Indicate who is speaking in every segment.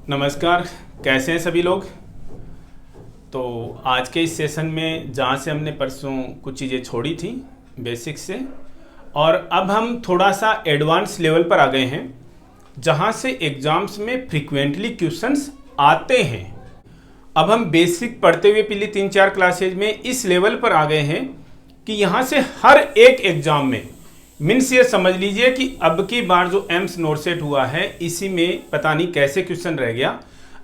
Speaker 1: नमस्कार, कैसे हैं सभी लोग। तो आज के इस सेशन में जहाँ से हमने परसों कुछ चीज़ें छोड़ी थी बेसिक से, और अब हम थोड़ा सा एडवांस लेवल पर आ गए हैं जहाँ से एग्ज़ाम्स में फ्रीक्वेंटली क्वेश्चंस आते हैं। अब हम बेसिक पढ़ते हुए पिछली 3-4 क्लासेज में इस लेवल पर आ गए हैं कि यहाँ से हर एक एग्ज़ाम में मीन्स ये समझ लीजिए कि अब की बार जो एम्स नोटसेट हुआ है इसी में पता नहीं कैसे क्वेश्चन रह गया।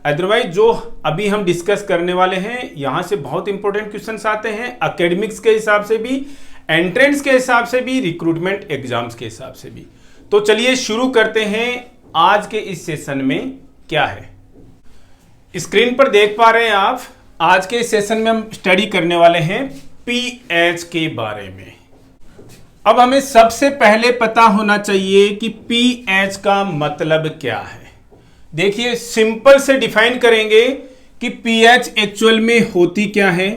Speaker 1: अदरवाइज जो अभी हम डिस्कस करने वाले हैं यहाँ से बहुत इंपॉर्टेंट क्वेश्चंस आते हैं, एकेडमिक्स के हिसाब से भी, एंट्रेंस के हिसाब से भी, रिक्रूटमेंट एग्जाम्स के हिसाब से भी। तो चलिए शुरू करते हैं आज के इस सेशन में क्या है। स्क्रीन पर देख पा रहे हैं आप, आज के इस सेशन में हम स्टडी करने वाले हैं पीएच के बारे में। अब हमें सबसे पहले पता होना चाहिए कि पीएच का मतलब क्या है। देखिए सिंपल से डिफाइन करेंगे कि पीएच एक्चुअल में होती क्या है।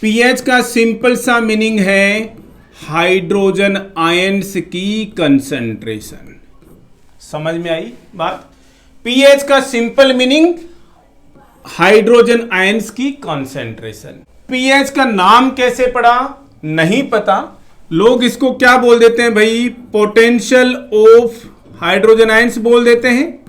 Speaker 1: पीएच का सिंपल सा मीनिंग है हाइड्रोजन आयंस की कंसंट्रेशन। समझ में आई बात। पीएच का सिंपल मीनिंग हाइड्रोजन आयंस की कंसंट्रेशन। पीएच का नाम कैसे पड़ा नहीं पता, लोग इसको क्या बोल देते हैं भाई, पोटेंशियल ऑफ हाइड्रोजन आयंस बोल देते हैं,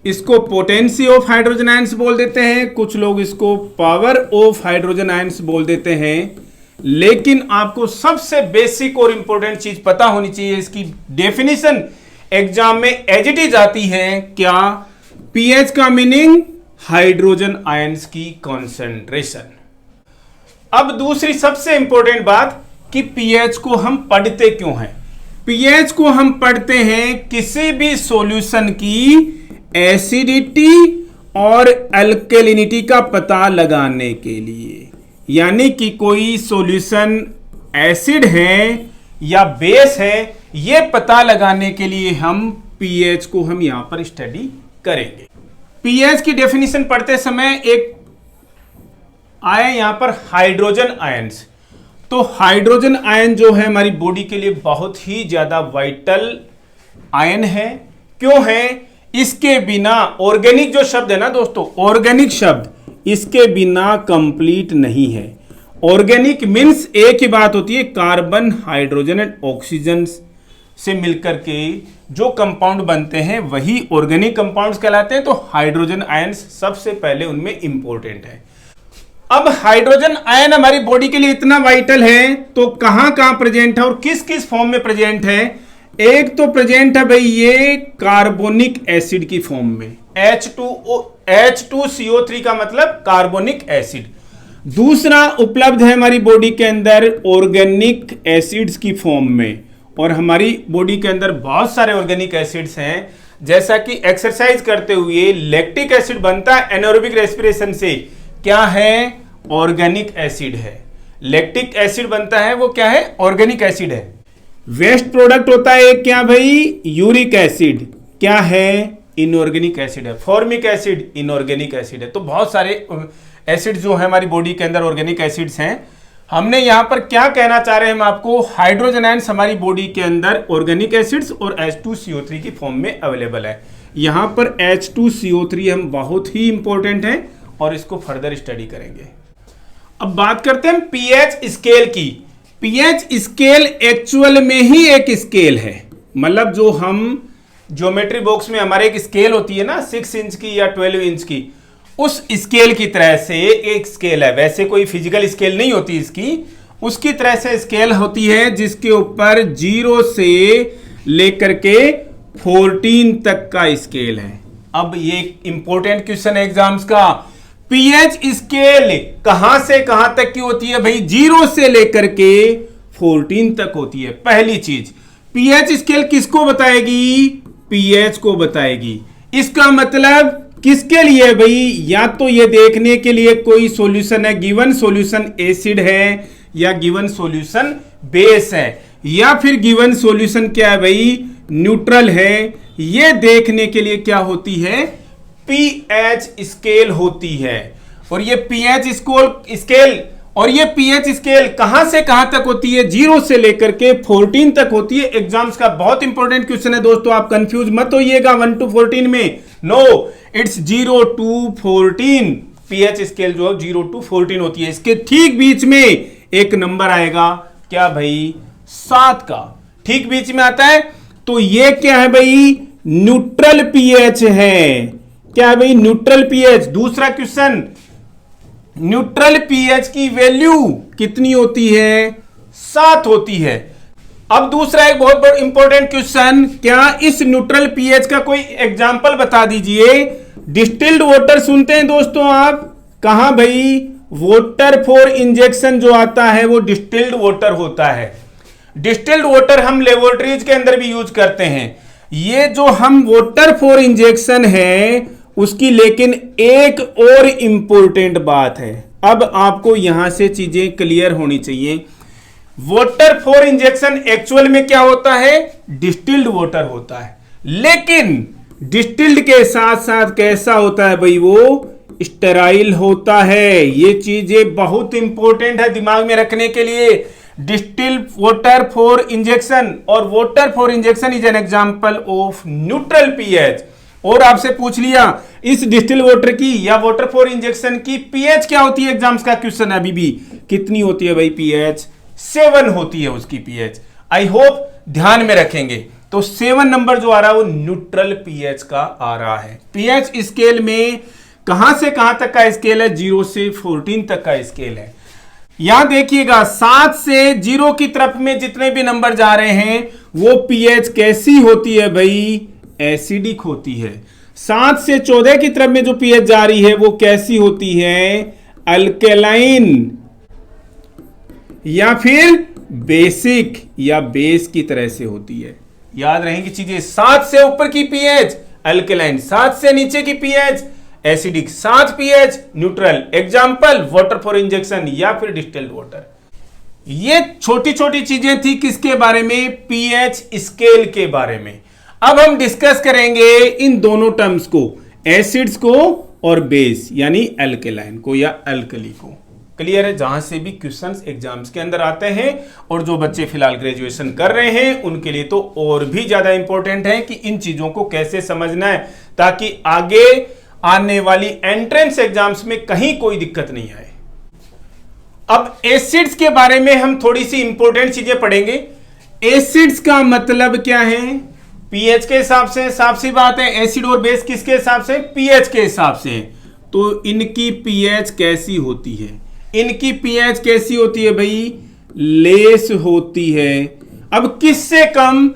Speaker 1: इसको पोटेंसी ऑफ हाइड्रोजन आयंस बोल देते हैं, कुछ लोग इसको पावर ऑफ हाइड्रोजन आयंस बोल देते हैं। लेकिन आपको सबसे बेसिक और इंपॉर्टेंट चीज पता होनी चाहिए, इसकी डेफिनेशन एग्जाम में एज इट इज आती है क्या। पीएच का मीनिंग हाइड्रोजन आयंस की कंसंट्रेशन। अब दूसरी सबसे इंपॉर्टेंट बात कि पीएच को हम पढ़ते क्यों हैं। पीएच को हम पढ़ते हैं किसी भी सॉल्यूशन की एसिडिटी और अल्कलिनिटी का पता लगाने के लिए। यानी कि कोई सॉल्यूशन एसिड है या बेस है, यह पता लगाने के लिए हम पीएच को हम यहां पर स्टडी करेंगे। पीएच की डेफिनेशन पढ़ते समय एक आए यहां पर हाइड्रोजन आयंस। तो हाइड्रोजन आयन जो है हमारी बॉडी के लिए बहुत ही ज्यादा वाइटल आयन है। क्यों है? इसके बिना ऑर्गेनिक जो शब्द है ना दोस्तों, ऑर्गेनिक शब्द इसके बिना कंप्लीट नहीं है। ऑर्गेनिक मीन्स एक ही बात होती है, कार्बन हाइड्रोजन एंड ऑक्सीजन से मिलकर के जो कंपाउंड बनते हैं वही ऑर्गेनिक कंपाउंड्स कहलाते हैं। तो हाइड्रोजन आयंस सबसे पहले उनमें इंपॉर्टेंट है। अब हाइड्रोजन आयन हमारी बॉडी के लिए इतना वाइटल है तो कहां कहां प्रेजेंट है और किस किस फॉर्म में प्रेजेंट है। एक तो प्रेजेंट है भाई ये कार्बोनिक एसिड की फॉर्म में, H2CO3 का मतलब कार्बोनिक एसिड। दूसरा उपलब्ध है हमारी बॉडी के अंदर ऑर्गेनिक एसिड्स की फॉर्म में। और हमारी बॉडी के अंदर बहुत सारे ऑर्गेनिक एसिड्स हैं, जैसा कि एक्सरसाइज करते हुए लैक्टिक एसिड बनता है एनारोबिक रेस्पिरेशन से, क्या है? ऑर्गेनिक एसिड है। लैक्टिक एसिड बनता है वो क्या है? ऑर्गेनिक एसिड है। वेस्ट प्रोडक्ट होता है क्या भाई? यूरिक एसिड, क्या है? इनऑर्गेनिक एसिड है। फॉर्मिक एसिड इनऑर्गेनिक एसिड है। तो बहुत सारे एसिड जो है हमारी बॉडी के अंदर ऑर्गेनिक एसिड्स हैं। हमने यहां पर क्या कहना चाह रहे हैं हम आपको, हाइड्रोजन आयंस हमारी बॉडी के अंदर ऑर्गेनिक एसिड्स और H2CO3 की फॉर्म में अवेलेबल है। यहां पर H2CO3 हम बहुत ही इंपॉर्टेंट है और इसको फर्दर स्टडी करेंगे। अब बात करते हैं पीएच स्केल की। पीएच स्केल एक्चुअल में ही एक स्केल है, मतलब जो हम ज्योमेट्री बॉक्स में हमारे एक स्केल होती है ना 6 इंच की या 12 इंच की, उस स्केल की तरह से एक स्केल है। वैसे कोई फिजिकल स्केल नहीं होती इसकी, उसकी तरह से स्केल होती है जिसके ऊपर 0 से लेकर के 14 तक का स्केल है। अब ये इंपॉर्टेंट क्वेश्चन है एग्जाम्स का, पीएच स्केल कहां से कहां तक की होती है भाई? 0 से लेकर के 14 तक होती है। पहली चीज, पीएच स्केल किसको बताएगी? पीएच को बताएगी। इसका मतलब किसके लिए भाई? या तो ये देखने के लिए कोई सॉल्यूशन है, गिवन सॉल्यूशन एसिड है या गिवन सॉल्यूशन बेस है, या फिर गिवन सॉल्यूशन क्या है भाई? न्यूट्रल है। ये देखने के लिए क्या होती है? पीएच स्केल होती है। और ये पीएच स्केल और ये पीएच स्केल कहां से कहां तक होती है? 0 से लेकर के 14 तक होती है। एग्जाम्स का बहुत इंपॉर्टेंट क्वेश्चन है दोस्तों, आप कंफ्यूज मत होइएगा 1 to 14 में। No, it's 0 to 14। PH scale जो है 0 to 14 होती है। इसके ठीक बीच में एक नंबर आएगा, क्या भाई? 7 का ठीक बीच में आता है। तो ये क्या है भाई? न्यूट्रल पीएच है। क्या है भाई? Neutral pH. दूसरा क्वेश्चन, न्यूट्रल पीएच की वैल्यू कितनी होती है? 7 होती है। अब दूसरा एक बहुत बड़ा इंपॉर्टेंट क्वेश्चन, क्या इस न्यूट्रल पीएच का कोई एग्जांपल बता दीजिए। डिस्टिल्ड वाटर सुनते हैं दोस्तों आप? कहां भाई? वाटर फॉर इंजेक्शन जो आता है वो डिस्टिल्ड वाटर होता है। डिस्टिल्ड वाटर हम लेबोरेटरीज के अंदर भी यूज करते हैं। ये जो हम वाटर फॉर इंजेक्शन है उसकी लेकिन एक और इंपॉर्टेंट बात है। अब आपको यहां से चीजें क्लियर होनी चाहिए। वाटर फॉर इंजेक्शन एक्चुअल में क्या होता है? डिस्टिल्ड वाटर होता है, लेकिन डिस्टिल्ड के साथ साथ कैसा होता है भाई? वो स्टेराइल होता है। ये चीजें बहुत इंपॉर्टेंट है दिमाग में रखने के लिए। डिस्टिल्ड वाटर फॉर इंजेक्शन, और water for injection is an example of neutral pH. और आपसे पूछ लिया इस डिस्टिल वाटर की या वाटर फॉर इंजेक्शन की पीएच क्या होती है? एग्जाम्स का क्वेश्चन अभी भी कितनी होती है भाई? पीएच 7 होती है उसकी पीएच। आई होप ध्यान में रखेंगे। तो 7 नंबर जो आ रहा है वो न्यूट्रल पीएच का आ रहा है। पीएच स्केल में कहां से कहां तक का स्केल है? 0 से 14 तक का स्केल है। यहां देखिएगा 7 से 0 की तरफ में जितने भी नंबर जा रहे हैं वो पीएच कैसी होती है भाई? एसिडिक होती है। 7 से 14 की तरफ में जो पीएच जा रही है वो कैसी होती है? अल्केलाइन या फिर बेसिक या बेस की तरह से होती है। याद रहेंगी चीजें। 7 से ऊपर की पीएच अल्केलाइन, 7 से नीचे की pH acidic, 7 pH neutral. Example water for injection या फिर डिस्टिल्ड वाटर। ये छोटी छोटी चीजें थी किसके बारे में? पीएच स्केल के बारे में। अब हम डिस्कस करेंगे इन दोनों टर्म्स को, एसिड्स को और बेस यानी अल्केलाइन को या अल्कली को। क्लियर है? जहां से भी क्वेश्चंस एग्जाम्स के अंदर आते हैं और जो बच्चे फिलहाल ग्रेजुएशन कर रहे हैं उनके लिए तो और भी ज्यादा इंपॉर्टेंट है कि इन चीजों को कैसे समझना है ताकि आगे आने वाली एंट्रेंस एग्जाम्स में कहीं कोई दिक्कत नहीं आए। अब एसिड्स के बारे में हम थोड़ी सी इंपॉर्टेंट चीजें पढ़ेंगे। एसिड्स का मतलब क्या है? पीएच के हिसाब से, साफ सी बात है। एसिड और बेस किसके हिसाब से? पीएच के हिसाब से। तो इनकी पीएच कैसी होती है? इनकी पीएच कैसी होती है भाई? लेस होती है। अब किससे कम?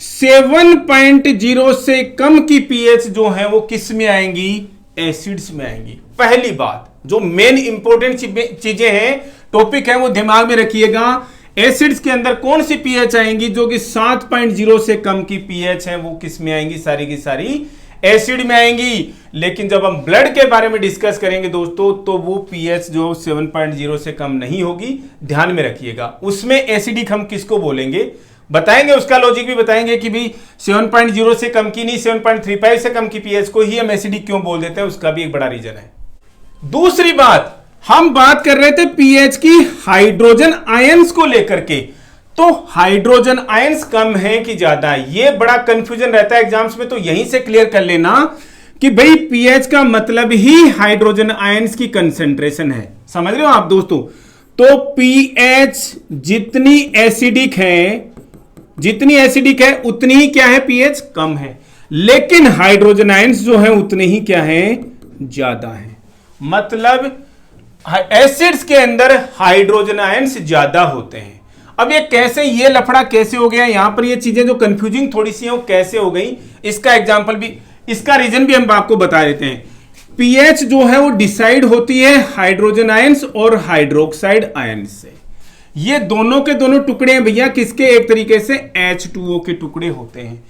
Speaker 1: 7.0 से कम की पीएच जो है वो किस में आएंगी? एसिड्स में आएंगी। पहली बात, जो मेन इंपॉर्टेंट चीजें हैं, टॉपिक है, वो दिमाग में रखिएगा। एसिड्स के अंदर कौन सी पीएच आएंगी? जो कि 7.0 से कम की पीएच है वो किस में आएंगी? सारी की सारी एसिड में आएंगी। लेकिन जब हम ब्लड के बारे में डिस्कस करेंगे दोस्तों तो वो पीएच जो 7.0 से कम नहीं होगी, ध्यान में रखिएगा। उसमें एसिडिक हम किसको बोलेंगे बताएंगे, उसका लॉजिक भी बताएंगे कि भी 7.0 से कम की नहीं, 7.35 से कम की पीएच को ही हम एसिडिक क्यों बोल देते हैं, उसका भी एक बड़ा रीजन है। दूसरी बात, हम बात कर रहे थे पीएच की हाइड्रोजन आयंस को लेकर के। तो हाइड्रोजन आयंस कम है कि ज्यादा, ये बड़ा कंफ्यूजन रहता है एग्जाम्स में। तो यहीं से क्लियर कर लेना कि भाई पीएच का मतलब ही हाइड्रोजन आयंस की कंसेंट्रेशन है। समझ रहे हो आप दोस्तों? तो पीएच जितनी एसिडिक है उतनी ही क्या है? पीएच कम है। लेकिन हाइड्रोजन आयंस जो है उतने ही क्या है? ज्यादा है। मतलब एसिड्स के अंदर हाइड्रोजन आयंस ज्यादा होते हैं। अब ये कैसे, ये लफड़ा कैसे हो गया यहां पर? ये चीजें जो कंफ्यूजिंग थोड़ी सी हैं वो कैसे हो गई, इसका एग्जांपल भी, इसका रीजन भी हम आपको बता देते हैं। पीएच जो है वो डिसाइड होती है हाइड्रोजन आयंस और हाइड्रोक्साइड आयंस से। ये दोनों के दोनों टुकड़े हैं भैया किसके? एक तरीके से H2O के टुकड़े होते हैं।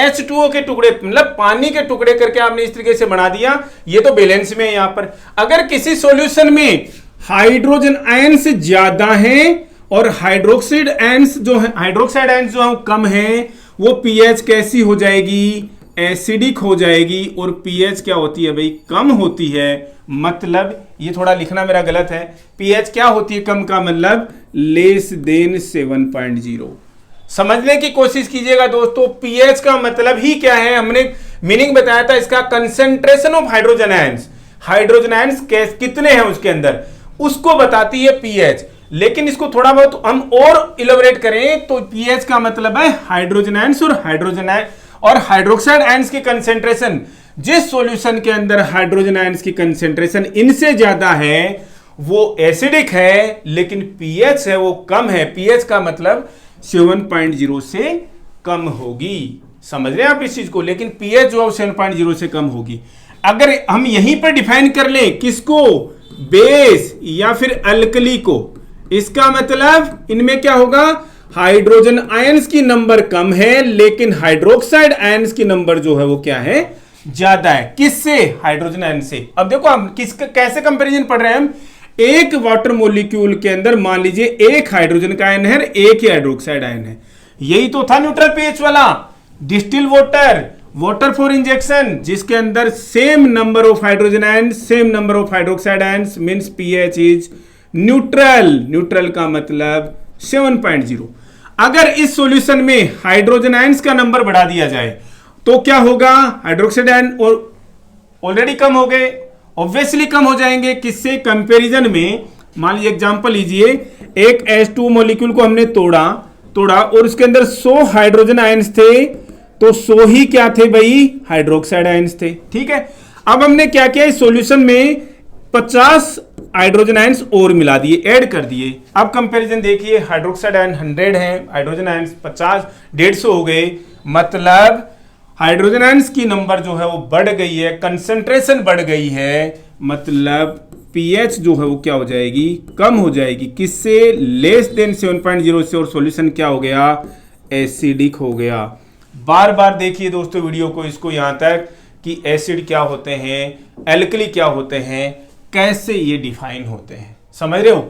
Speaker 1: H2O के टुकड़े मतलब पानी के टुकड़े करके आपने इस तरीके से बना दिया। ये तो बैलेंस में है। यहां पर अगर किसी सॉल्यूशन में हाइड्रोजन आयंस ज्यादा है और हाइड्रोक्साइड आयंस जो है वो कम है, वो पीएच कैसी हो जाएगी? एसिडिक हो जाएगी और पीएच क्या होती है भाई, कम होती है। मतलब ये थोड़ा लिखना मेरा गलत है, पीएच क्या होती है कम का मतलब लेस देन 7.0। समझने की कोशिश कीजिएगा दोस्तों, पीएच का मतलब ही क्या है, हमने मीनिंग बताया था इसका, concentration of hydrogen ions. Hydrogen ions कितने हैं उसके अंदर, उसको बताती है पीएच। लेकिन इसको थोड़ा बहुत हम और इलेबोरेट करें तो पीएच का मतलब है हाइड्रोजन आयंस और हाइड्रोजन आयन और हाइड्रोक्साइड आयंस की कंसेंट्रेशन। जिस सॉल्यूशन के अंदर हाइड्रोजन आयंस की कंसेंट्रेशन इनसे ज्यादा है वो एसिडिक है, लेकिन पीएच है वो कम है। पीएच का मतलब 7.0 से कम होगी। समझ रहे हैं आप इस चीज को, लेकिन पीएच जो 7.0 से कम होगी। अगर हम यहीं पर डिफाइन कर लें किसको, बेस या फिर अल्कली को, इसका मतलब इनमें क्या होगा, हाइड्रोजन आयंस की नंबर कम है लेकिन हाइड्रोक्साइड आयंस की नंबर जो है वो क्या है, ज्यादा है। किससे, हाइड्रोजन आयन से। अब देखो हम किसका कैसे कंपैरिजन पढ़ रहे हैं हम, एक वाटर मॉलिक्यूल के अंदर मान लीजिए एक हाइड्रोजन का आयन है, एक ही हाइड्रोक्साइड आयन है। यही तो था न्यूट्रल पीएच वाला। Distil water, water for injection, जिसके अंदर same number of hydrogen ion, same number of hydroxide ions, means pH is neutral. Neutral का मतलब 7.0। अगर इस सॉल्यूशन में हाइड्रोजन आयंस का नंबर बढ़ा दिया जाए तो क्या होगा, हाइड्रोक्साइड आयन और ऑलरेडी कम हो गए, ऑब्वियसली कम हो जाएंगे। किससे कंपैरिजन में, मान लीजिए एग्जांपल लीजिए, एक H2 मॉलिक्यूल को हमने तोड़ा और उसके अंदर 100 हाइड्रोजन आयंस थे, तो 100 ही क्या थे भाई, हाइड्रोक्साइड आयंस थे। ठीक है, अब हमने क्या किया, इस सॉल्यूशन में 50 हाइड्रोजन आयंस और मिला दिए, ऐड कर दिए। अब कंपैरिजन देखिए, हाइड्रोक्साइड आयन 100 है, हाइड्रोजन आयंस 50, 150 हो गए। मतलब हाइड्रोजन आयंस की नंबर जो है वो बढ़ गई है, कंसंट्रेशन बढ़ गई है। मतलब पीएच जो है वो क्या हो जाएगी, कम हो जाएगी। किससे, लेस देन 7.0 से, और सॉल्यूशन क्या हो गया, एसिडिक हो गया। बार बार देखिए दोस्तों वीडियो को, इसको यहां तक कि एसिड क्या होते हैं, एल्कली क्या होते हैं, कैसे ये डिफाइन होते हैं। समझ रहे हो,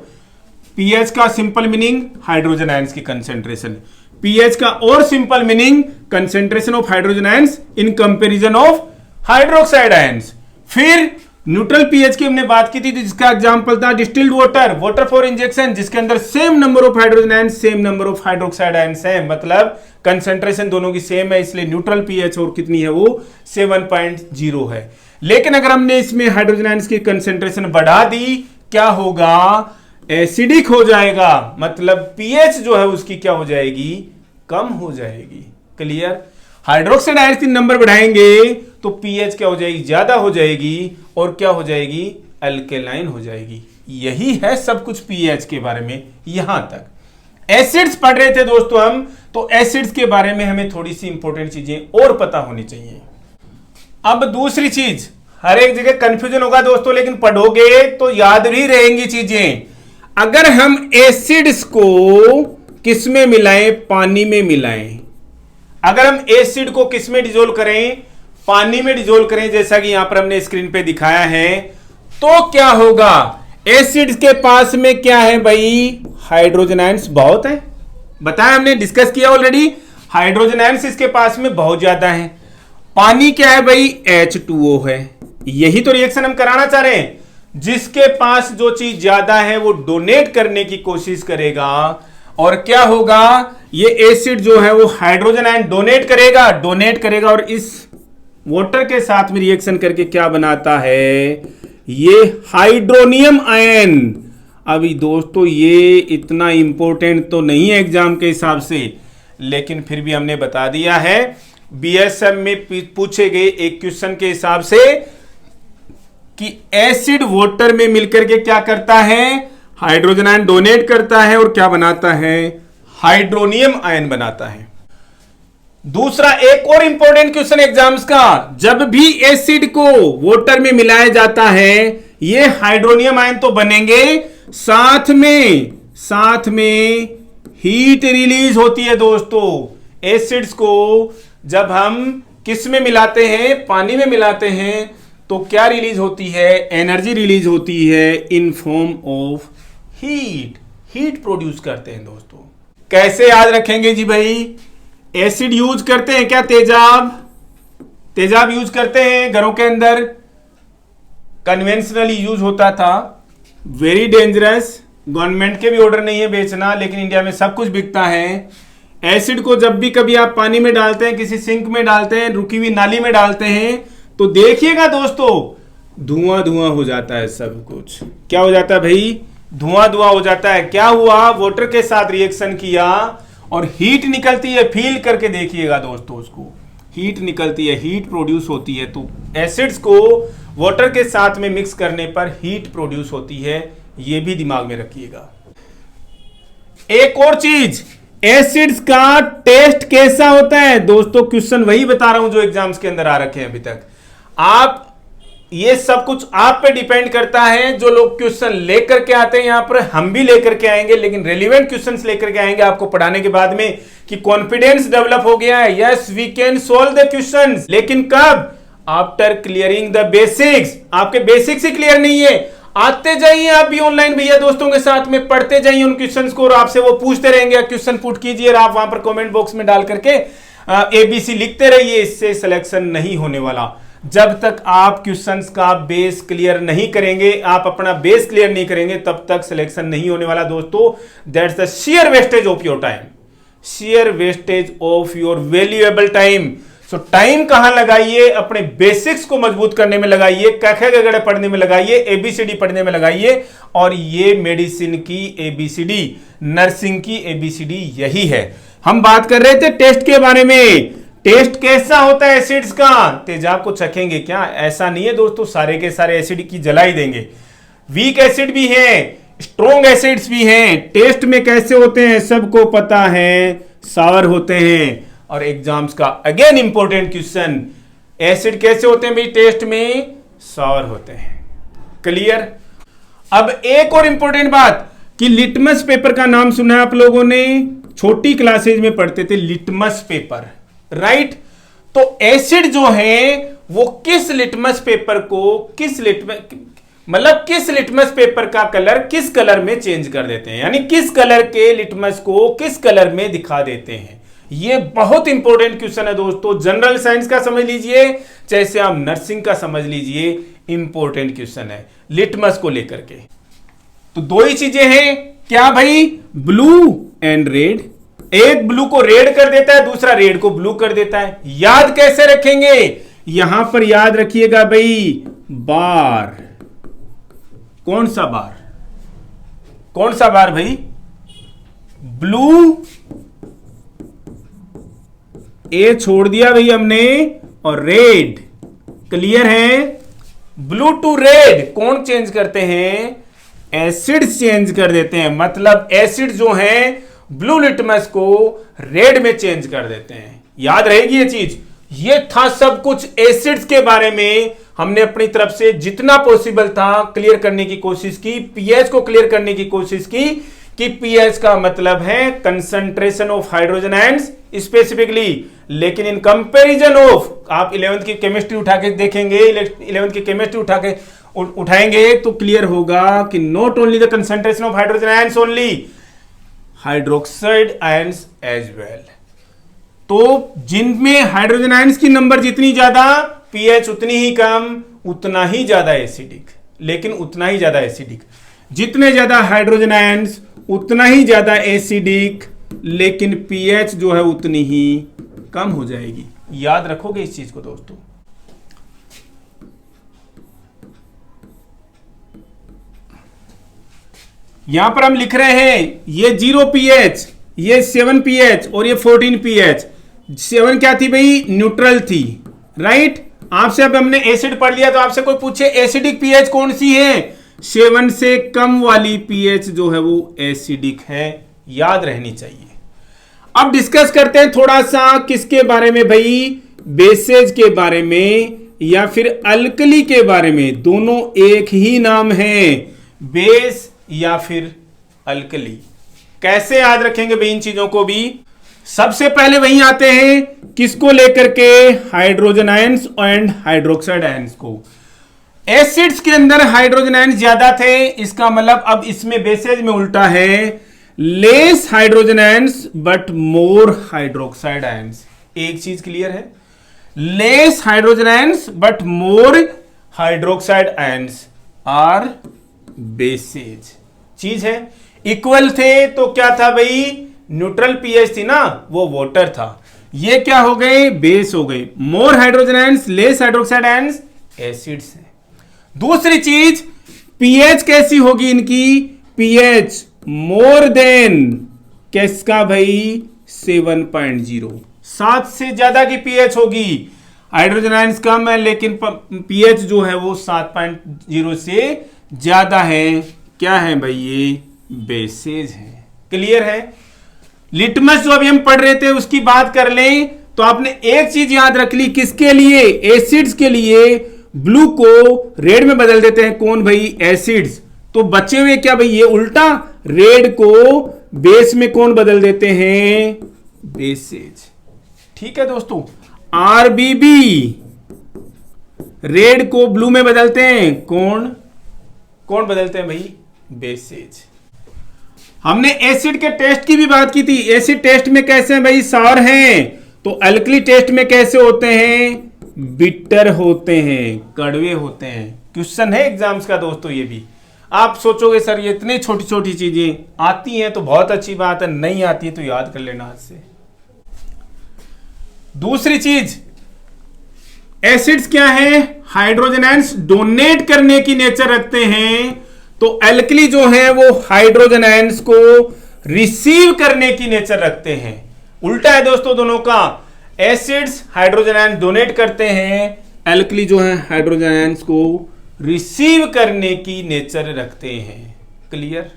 Speaker 1: पीएच का सिंपल मीनिंग हाइड्रोजन आयंस की कंसेंट्रेशन, पीएच का और simple meaning concentration of hydrogen ions in comparison of hydroxide ions. फिर न्यूट्रल पीएच की हमने बात की थी, जिसका एग्जांपल था distilled water, water for injection, जिसके अंदर same number of hydrogen ions, same number of hydroxide ions है। मतलब कंसेंट्रेशन दोनों की सेम है, इसलिए न्यूट्रल पीएच और कितनी है वो 7.0 है। लेकिन अगर हमने इसमें हाइड्रोजन आयंस की कंसेंट्रेशन बढ़ा दी, क्या होगा, एसिडिक हो जाएगा। मतलब पीएच जो है उसकी क्या हो जाएगी, कम हो जाएगी। क्लियर, हाइड्रोक्साइड आयंस की नंबर बढ़ाएंगे तो पीएच क्या हो जाएगी, ज्यादा हो जाएगी, और क्या हो जाएगी, अल्केलाइन हो जाएगी। यही है सब कुछ पीएच के बारे में। यहां तक एसिड्स पढ़ रहे थे दोस्तों हम, तो एसिड्स के बारे में हमें थोड़ी सी इंपॉर्टेंट चीजें और पता होनी चाहिए। अब दूसरी चीज, हर एक जगह कंफ्यूजन होगा दोस्तों, लेकिन पढ़ोगे तो याद भी रहेंगी चीजें। अगर हम एसिड्स को किस में मिलाएं, पानी में मिलाएं। अगर हम एसिड को किस में डिसोल्व करें, पानी में डिसोल्व करें, जैसा कि यहां पर हमने स्क्रीन पे दिखाया है, तो क्या होगा, एसिड के पास में क्या है भाई, हाइड्रोजन आयंस बहुत है। बताया हमने, डिस्कस किया ऑलरेडी, हाइड्रोजन आयंस इसके पास में बहुत ज्यादा है। पानी क्या है भाई, H2O है। यही तो रिएक्शन हम कराना चाह रहे हैं। जिसके पास जो चीज ज्यादा है वो डोनेट करने की कोशिश करेगा, और क्या होगा, ये एसिड जो है वो हाइड्रोजन आयन डोनेट करेगा और इस वाटर के साथ में रिएक्शन करके क्या बनाता है, ये हाइड्रोनियम आयन। अभी दोस्तों ये इतना इंपॉर्टेंट तो नहीं है एग्जाम के हिसाब से, लेकिन फिर भी हमने बता दिया है। बीएसएम में पूछे गए एक क्वेश्चन के हिसाब से कि एसिड वाटर में मिलकर के क्या करता है, हाइड्रोजन आयन डोनेट करता है और क्या बनाता है, हाइड्रोनियम आयन बनाता है। दूसरा एक और इंपॉर्टेंट क्वेश्चन एग्जाम्स का, जब भी एसिड को वाटर में मिलाया जाता है ये हाइड्रोनियम आयन तो बनेंगे, साथ में हीट रिलीज होती है दोस्तों। एसिड्स को जब हम किस में मिलाते हैं, पानी में मिलाते हैं, तो क्या रिलीज होती है, एनर्जी रिलीज होती है in form of heat produce करते हैं दोस्तों। कैसे याद रखेंगे जी भाई, एसिड यूज करते हैं क्या तेजाब, तेजाब यूज करते हैं घरों के अंदर, कन्वेंशनली यूज होता था, वेरी डेंजरस, गवर्नमेंट के भी ऑर्डर नहीं है बेचना, लेकिन इंडिया में सब कुछ बिकता है। एसिड को जब भी कभी आप पानी में डालते हैं, किसी सिंक में डालते हैं, रुकी हुई नाली में डालते हैं, तो देखिएगा दोस्तों धुआं धुआं हो जाता है, सब कुछ क्या हो जाता है भाई, धुआं धुआं हो जाता है। क्या हुआ, वाटर के साथ रिएक्शन किया और हीट निकलती है, फील करके देखिएगा दोस्तों, उसको हीट निकलती है, हीट प्रोड्यूस होती है। तो एसिड्स को वाटर के साथ में मिक्स करने पर हीट प्रोड्यूस होती है, ये भी दिमाग में रखिएगा। एक और चीज, एसिड्स का टेस्ट कैसा होता है दोस्तों, क्वेश्चन वही बता रहा हूं जो एग्जाम्स के अंदर आ रखे हैं अभी तक। आप ये सब कुछ आप पे डिपेंड करता है, जो लोग क्वेश्चन लेकर के आते हैं यहां पर, हम भी लेकर के आएंगे, लेकिन रेलिवेंट क्वेश्चंस लेकर के आएंगे आपको पढ़ाने के बाद में, कि कॉन्फिडेंस डेवलप हो गया है, yes we can solve the questions, लेकिन कब, आफ्टर क्लियरिंग द बेसिक्स। आपके बेसिक्स ही क्लियर नहीं है, आते जाइए आप भी ऑनलाइन भैया दोस्तों के साथ में, पढ़ते जाइए उन क्वेश्चंस को, और आपसे वो पूछते रहेंगे, क्वेश्चन पुट कीजिए, आप वहां पर कमेंट बॉक्स में डाल करके एबीसी लिखते रहिए। इससे सिलेक्शन नहीं होने वाला जब तक आप क्वेश्चंस का बेस क्लियर नहीं करेंगे, आप अपना बेस क्लियर नहीं करेंगे, तब तक सिलेक्शन नहीं होने वाला दोस्तों। That's the share wastage of your time, share wastage of your valuable time. So time कहां लगाइए, अपने बेसिक्स को मजबूत करने में लगाइए, क ख ग घ पढ़ने में लगाइए, एबीसीडी पढ़ने में लगाइए, और ये मेडिसिन की एबीसीडी, नर्सिंग की एबीसीडी यही है। हम बात कर रहे थे टेस्ट के बारे में, टेस्ट कैसा होता है एसिड्स का, तेजाब को चखेंगे क्या, ऐसा नहीं है दोस्तों सारे के सारे एसिड की जला ही देंगे, वीक एसिड भी हैं, स्ट्रॉन्ग एसिड्स भी हैं। टेस्ट में कैसे होते हैं सबको पता है, सावर होते हैं। और एग्जाम्स का अगेन इंपॉर्टेंट क्वेश्चन, एसिड कैसे होते हैं भाई टेस्ट में, सावर होते हैं। क्लियर। अब एक और इंपॉर्टेंट बात कि लिटमस पेपर का नाम सुना है आप लोगों ने, छोटी क्लासेज में पढ़ते थे लिटमस पेपर, राइट। तो एसिड जो है वो किस लिटमस पेपर को, किस लिटमस पेपर का कलर किस कलर में चेंज कर देते हैं, यानी किस कलर के लिटमस को किस कलर में दिखा देते हैं। ये बहुत इंपॉर्टेंट क्वेश्चन है दोस्तों, जनरल साइंस का समझ लीजिए, जैसे आप नर्सिंग का समझ लीजिए, इंपॉर्टेंट क्वेश्चन है लिटमस को लेकर के। तो दो ही चीजें हैं, क्या भाई, ब्लू एंड रेड। एक ब्लू को रेड कर देता है, दूसरा रेड को ब्लू कर देता है। याद कैसे रखेंगे, यहां पर याद रखिएगा भाई, बार। कौन सा बार, कौन सा बार भाई, ब्लू, ए छोड़ दिया भाई हमने, और रेड। क्लियर है। ब्लू टू रेड कौन चेंज करते हैं, एसिड चेंज कर देते हैं। मतलब एसिड जो है ब्लू लिटमस को रेड में चेंज कर देते हैं। याद रहेगी ये चीज। ये था सब कुछ एसिड्स के बारे में, हमने अपनी तरफ से जितना पॉसिबल था क्लियर करने की कोशिश की, पीएच को क्लियर करने की कोशिश की, कि पीएच का मतलब है concentration of hydrogen ions specifically, लेकिन इन कंपैरिजन ऑफ, आप 11th की केमिस्ट्री उठा के देखेंगे, 11th की केमिस्ट्री उठाएंगे तो क्लियर होगा कि not only the concentration of hydrogen ions only, hydroxide ions as well. तो जिनमें हाइड्रोजन आयंस की नंबर जितनी ज्यादा, पीएच उतनी ही कम, उतना ही ज्यादा एसिडिक, लेकिन उतना ही ज्यादा एसिडिक। जितने ज्यादा हाइड्रोजन आयंस उतना ही ज्यादा एसिडिक, लेकिन पीएच जो है उतनी ही कम हो जाएगी। याद रखोगे इस चीज को दोस्तों। यहां पर हम लिख रहे हैं ये 0 pH, ये 7 pH और ये 14 pH। 7 क्या थी भाई, न्यूट्रल थी, राइट। आपसे अब हमने एसिड पढ़ लिया, तो आपसे कोई पूछे एसिडिक pH कौन सी है, 7 से कम वाली pH जो है वो एसिडिक है। याद रहनी चाहिए। अब डिस्कस करते हैं थोड़ा सा किसके बारे में भाई, बेसेज के बारे में या फिर अल्कली के बारे में। दोनों एक ही नाम है, बेस या फिर अल्कली। कैसे याद रखेंगे भाई इन चीजों को भी। सबसे पहले वहीं आते हैं किसको लेकर के, hydrogen ions and hydroxide ions को। एसिड्स के अंदर हाइड्रोजन आयंस ज्यादा थे, इसका मतलब अब इसमें बेसेज में उल्टा है, less hydrogen ions but more hydroxide ions. एक चीज क्लियर है, less hydrogen ions but more hydroxide ions are bases. चीज है, इक्वल थे तो क्या था भाई, न्यूट्रल पीएच थी ना, वो वाटर था। ये क्या हो गए, बेस हो गए। More hydrogen ions, less hydroxide ions, acids है। दूसरी चीज, पीएच कैसी होगी इनकी, पीएच मोर देन किसका भाई, 7.0, 7 से ज्यादा की पीएच होगी। हाइड्रोजन आयंस कम है लेकिन पीएच जो है वो 7.0 से ज्यादा है। क्या है भाई, ये बेसेज है। क्लियर है। लिटमस जो अभी हम पढ़ रहे थे उसकी बात कर लें तो आपने एक चीज याद रख ली, किसके लिए, एसिड्स के लिए ब्लू को रेड में बदल देते हैं, कौन भाई, एसिड्स। तो बचे हुए क्या भाई, ये उल्टा, रेड को बेस में कौन बदल देते हैं, बेसेज। ठीक है दोस्तों। आरबीबी रेड को ब्लू में बदलते हैं, कौन बदलते हैं भाई, बेसेज। हमने एसिड के टेस्ट की भी बात की थी। एसिड टेस्ट में कैसे हैं भाई, सार हैं। तो अल्कली टेस्ट में कैसे होते हैं, बिटर होते हैं, कड़वे होते हैं। क्वेश्चन है एग्जाम्स का दोस्तों। ये भी आप सोचोगे सर ये इतनी छोटी छोटी चीजें आती हैं तो बहुत अच्छी बात है, नहीं आती है तो याद कर लेना आज से। दूसरी चीज, एसिड्स क्या है, हाइड्रोजन आयंस डोनेट करने की नेचर रखते हैं। तो एल्कली जो है वो हाइड्रोजन आयंस को रिसीव करने की नेचर रखते हैं। उल्टा है दोस्तों दोनों का। एसिड्स हाइड्रोजन आयंस डोनेट करते हैं, एल्कली जो है हाइड्रोजन आयंस को रिसीव करने की नेचर रखते हैं। क्लियर।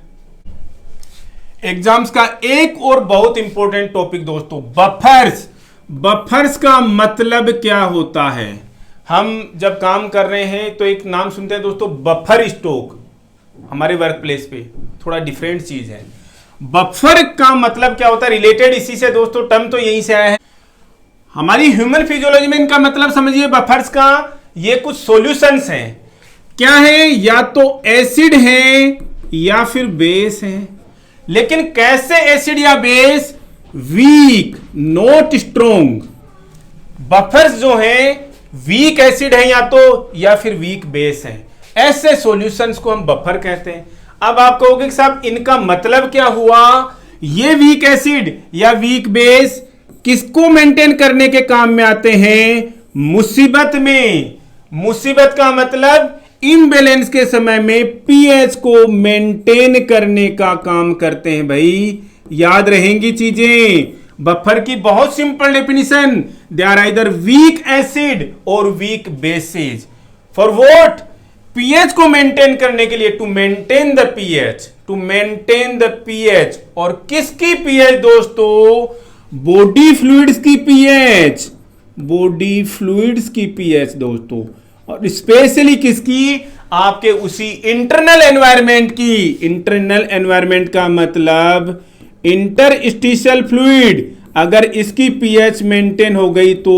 Speaker 1: एग्जाम्स का एक और बहुत इंपॉर्टेंट टॉपिक दोस्तों, बफर्स। बफर्स का मतलब क्या होता है, हम जब काम कर रहे हैं तो एक नाम सुनते हैं दोस्तों, बफर स्टॉक। हमारे वर्क प्लेस पे थोड़ा डिफरेंट चीज है। बफर का मतलब क्या होता है, रिलेटेड इसी से दोस्तों, टर्म तो यहीं से आया है। हमारी ह्यूमन फिजियोलॉजी में इनका मतलब समझिए बफर्स का, ये कुछ सॉल्यूशंस हैं। क्या है, या तो एसिड है या फिर बेस है। लेकिन कैसे एसिड या base, weak not strong. Buffers जो हैं वीक एसिड है या तो, या फिर वीक बेस है। ऐसे सॉल्यूशंस को हम बफर कहते हैं। अब आप कहोगे कि साहब इनका मतलब क्या हुआ, ये वीक एसिड या वीक बेस किसको मेंटेन करने के काम में आते हैं, मुसीबत में। मुसीबत का मतलब इम्बैलेंस के समय में पीएच को मेंटेन करने का काम करते हैं भाई। याद रहेंगी चीजें। बफर की बहुत simple definition, they are either weak acid और weak bases. For what, pH को मेंटेन करने के लिए, to maintain the pH, to maintain the pH. और किसकी पीएच दोस्तों, बॉडी फ्लूइड्स की पीएच, बॉडी फ्लूइड्स की पीएच दोस्तों। और स्पेशली किसकी, आपके उसी इंटरनल एनवायरनमेंट की। इंटरनल एनवायरनमेंट का मतलब इंटरस्टिशियल फ्लूइड। अगर इसकी पीएच मेंटेन हो गई तो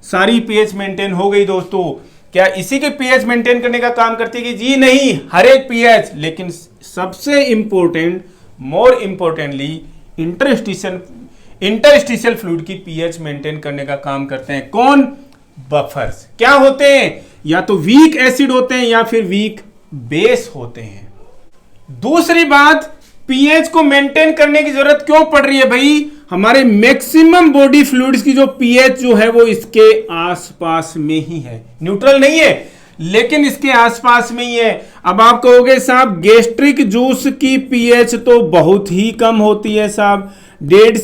Speaker 1: सारी पीएच मेंटेन हो गई दोस्तों। क्या इसी के पीएच मेंटेन करने का काम करती है कि जी नहीं, हर एक पीएच, लेकिन सबसे important, more importantly interstitial fluid की पीएच मेंटेन करने का काम करते हैं कौन, बफर्स। क्या होते हैं, या तो वीक एसिड होते हैं या फिर वीक बेस होते हैं। दूसरी बात, पीएच को मेंटेन करने की जरूरत क्यों पड़ रही है भाई, हमारे मैक्सिमम बॉडी फ्लूइड्स की जो पीएच जो है वो इसके आसपास में ही है, न्यूट्रल नहीं है लेकिन इसके आसपास में ही है। अब आप कहोगे साहब गैस्ट्रिक जूस की पीएच तो बहुत ही कम होती है साहब, 1.5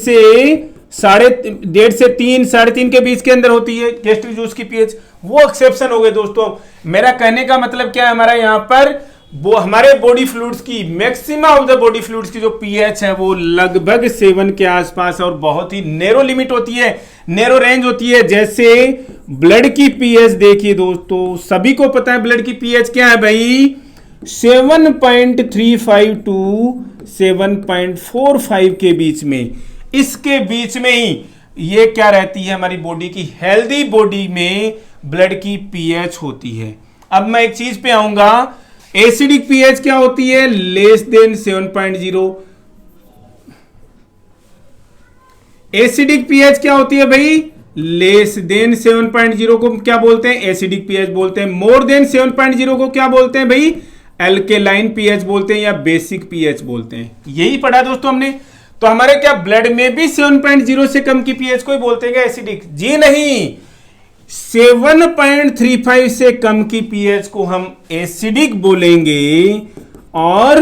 Speaker 1: से 3, 3.5 के बीच के अंदर होती है गैस्ट्रिक जूस की पीएच। वो एक्सेप्शन हो गए दोस्तों। मेरा कहने का मतलब क्या है, हमारा यहाँ पर वो हमारे बॉडी फ्लूइड्स की, maximum of the body fluids की जो पीएच है वो लगभग 7 के आसपास, और बहुत ही नैरो लिमिट होती है, नैरो रेंज होती है। जैसे ब्लड की पीएच देखिए दोस्तों, सभी को पता है ब्लड की पीएच क्या है भाई, 7.35 टू 7.45 के बीच में, इसके बीच में ही ये क्या रहती है, हमारी बॉडी की, हेल्दी बॉडी में ब्लड की पीएच होती है। अब मैं एक चीज पे आऊंगा, एसिडिक पीएच क्या होती है, लेस देन 7.0। एसिडिक पीएच क्या होती है भाई, लेस देन 7.0 को क्या बोलते हैं? एसिडिक पीएच बोलते हैं। मोर देन 7.0 को क्या बोलते हैं भाई? एल्केलाइन पीएच बोलते हैं या बेसिक पीएच बोलते हैं। यही पढ़ा दोस्तों हमने। तो हमारे क्या ब्लड में भी 7.0 से कम की पीएच को ही बोलते हैं क्या एसिडिक? जी नहीं, 7.35 से कम की पीएच को हम एसिडिक बोलेंगे, और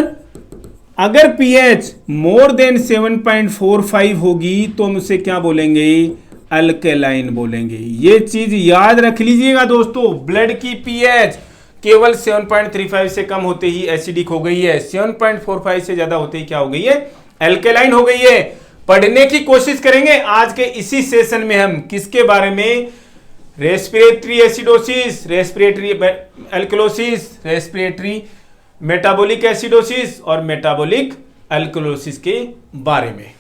Speaker 1: अगर पीएच मोर देन 7.45 होगी तो हम उसे क्या बोलेंगे? अल्केलाइन बोलेंगे। ये चीज याद रख लीजिएगा दोस्तों, ब्लड की पीएच केवल 7.35 से कम होते ही एसिडिक हो गई है, 7.45 से ज्यादा होते ही क्या हो गई है? एल्केलाइन हो गई है। पढ़ने की कोशिश करेंगे आज के इसी सेशन में हम किसके बारे में? Respiratory acidosis, respiratory alkalosis, respiratory metabolic acidosis और मेटाबॉलिक एल्कलोसिस के बारे में।